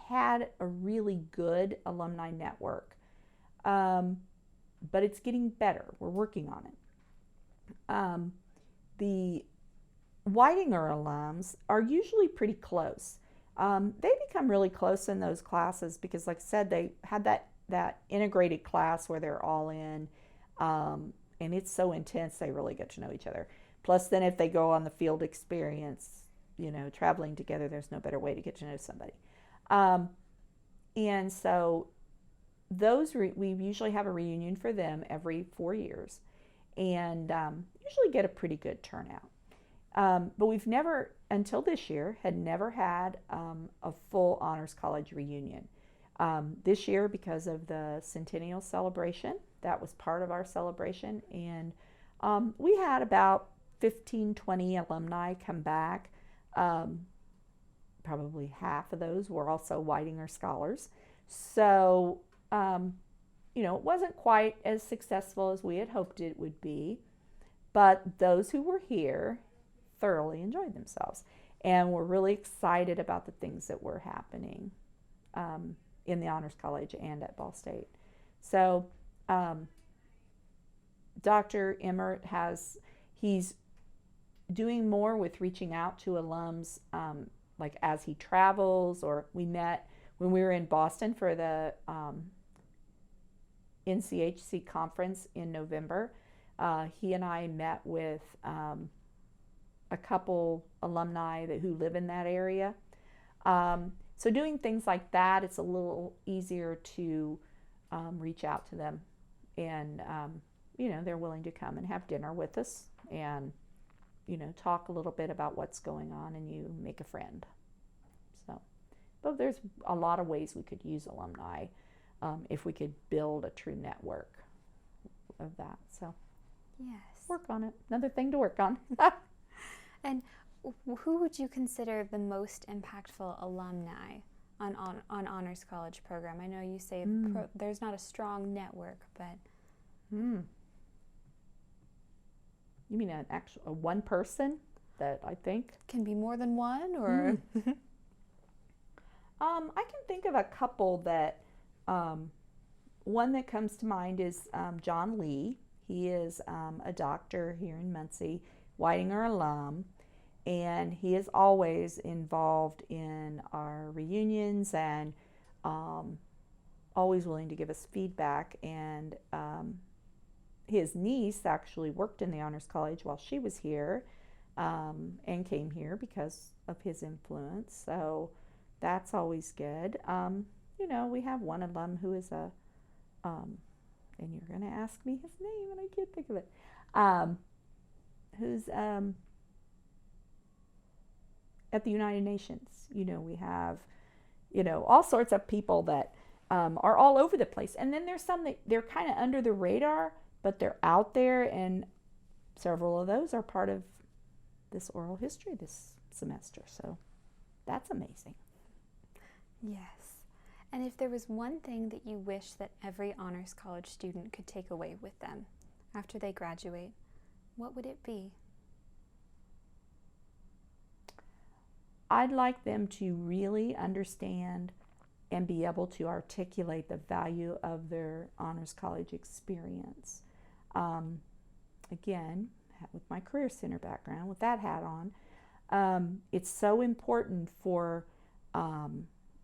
had a really good alumni network, but it's getting better. We're working on it. The Whitinger alums are usually pretty close. They become really close in those classes because, like I said, they had that integrated class where they're all in, and it's so intense they really get to know each other. Plus, then if they go on the field experience, traveling together, there's no better way to get to know somebody. And so we usually have a reunion for them every 4 years, and usually get a pretty good turnout. But we've never, until this year, had never had a full Honors College reunion. This year, because of the centennial celebration, that was part of our celebration, and we had about 15, 20 alumni come back. Probably half of those were also Whitinger scholars. So, it wasn't quite as successful as we had hoped it would be, but those who were here thoroughly enjoyed themselves, and we're really excited about the things that were happening in the Honors College and at Ball State. So Dr. Emmert he's doing more with reaching out to alums like as he travels, or we met when we were in Boston for the NCHC conference in November. He and I met with a couple alumni who live in that area. So doing things like that, it's a little easier to reach out to them, and they're willing to come and have dinner with us and talk a little bit about what's going on and you make a friend. So, but there's a lot of ways we could use alumni if we could build a true network of that. So, yes, work on it. Another thing to work on. And who would you consider the most impactful alumni on Honors College program? I know you say there's not a strong network, but You mean a one person that I think can be more than one, or I can think of a couple that one that comes to mind is John Lee. He is a doctor here in Muncie, Whitinger alum, and he is always involved in our reunions and always willing to give us feedback. And his niece actually worked in the Honors College while she was here and came here because of his influence. So that's always good. We have one alum who is and you're going to ask me his name and I can't think of it, who's at the United Nations. We have, all sorts of people that are all over the place. And then there's some that they're kind of under the radar, but they're out there, and several of those are part of this oral history this semester. So that's amazing. yes. And if there was one thing that you wish that every Honors College student could take away with them after they graduate, what would it be? I'd like them to really understand and be able to articulate the value of their Honors College experience. Again, with my Career Center background, with that hat on, it's so important for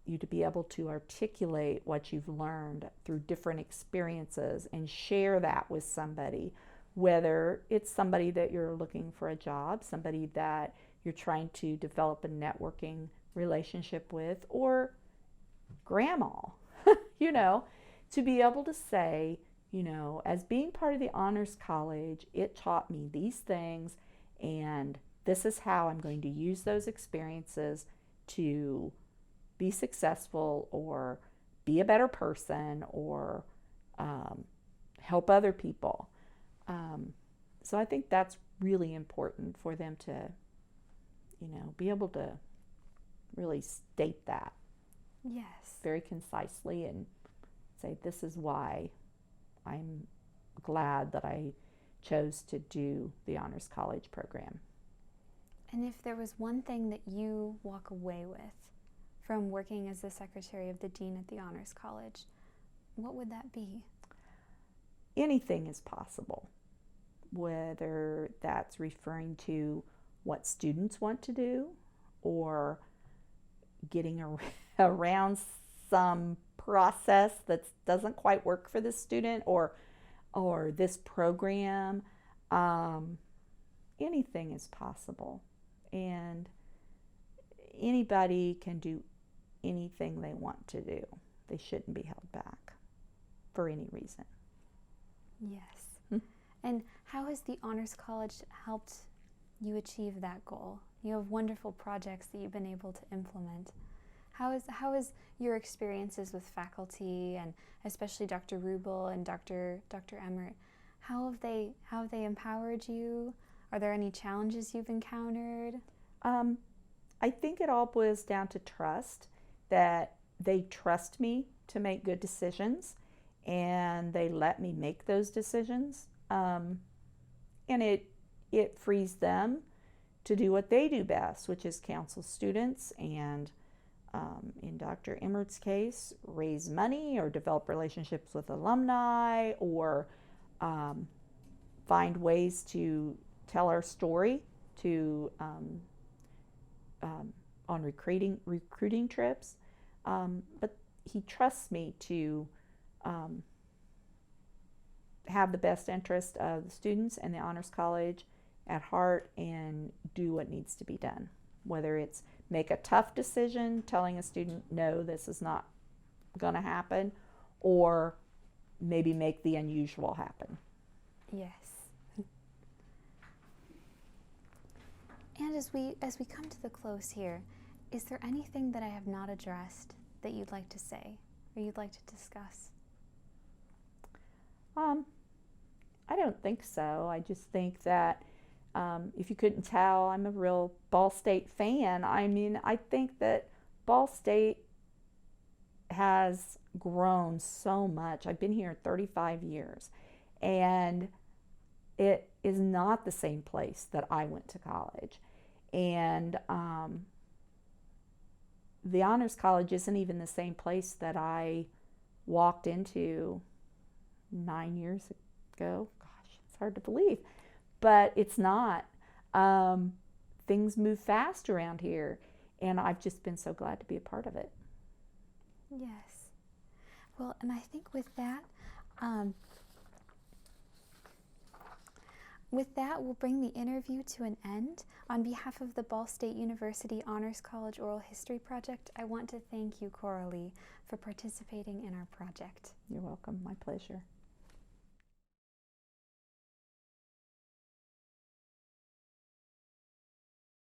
you to be able to articulate what you've learned through different experiences and share that with somebody, whether it's somebody that you're looking for a job, somebody that you're trying to develop a networking relationship with, or grandma, to be able to say, as being part of the Honors College, it taught me these things, and this is how I'm going to use those experiences to be successful or be a better person or help other people. So I think that's really important for them to, be able to really state that. Yes. Very concisely and say, this is why I'm glad that I chose to do the Honors College program. And if there was one thing that you walk away with from working as the secretary of the dean at the Honors College, what would that be? Anything is possible, whether that's referring to what students want to do or getting around some process that doesn't quite work for this student or this program. Anything is possible, and anybody can do anything they want to do. They shouldn't be held back for any reason. Yes. And how has the Honors College helped you achieve that goal? You have wonderful projects that you've been able to implement. How is your experiences with faculty, and especially Dr. Rubel and Dr. Emmert, how have they empowered you? Are there any challenges you've encountered? I think it all boils down to trust, that they trust me to make good decisions and they let me make those decisions. And it frees them to do what they do best, which is counsel students and, in Dr. Emmert's case, raise money or develop relationships with alumni or find ways to tell our story to on recruiting trips. But he trusts me to have the best interest of the students and the Honors College at heart and do what needs to be done. Whether it's make a tough decision, telling a student, no, this is not going to happen, or maybe make the unusual happen. Yes. And as we come to the close here, is there anything that I have not addressed that you'd like to say or you'd like to discuss? I don't think so. I just think that if you couldn't tell, I'm a real Ball State fan. I mean, I think that Ball State has grown so much. I've been here 35 years, and it is not the same place that I went to college. And the Honors College isn't even the same place that I walked into 9 years ago. Gosh, it's hard to believe, but it's not. Things move fast around here, and I've just been so glad to be a part of it. Yes. Well, and I think with that, we'll bring the interview to an end. On behalf of the Ball State University Honors College Oral History Project, I want to thank you, Coralee, for participating in our project. You're welcome. My pleasure.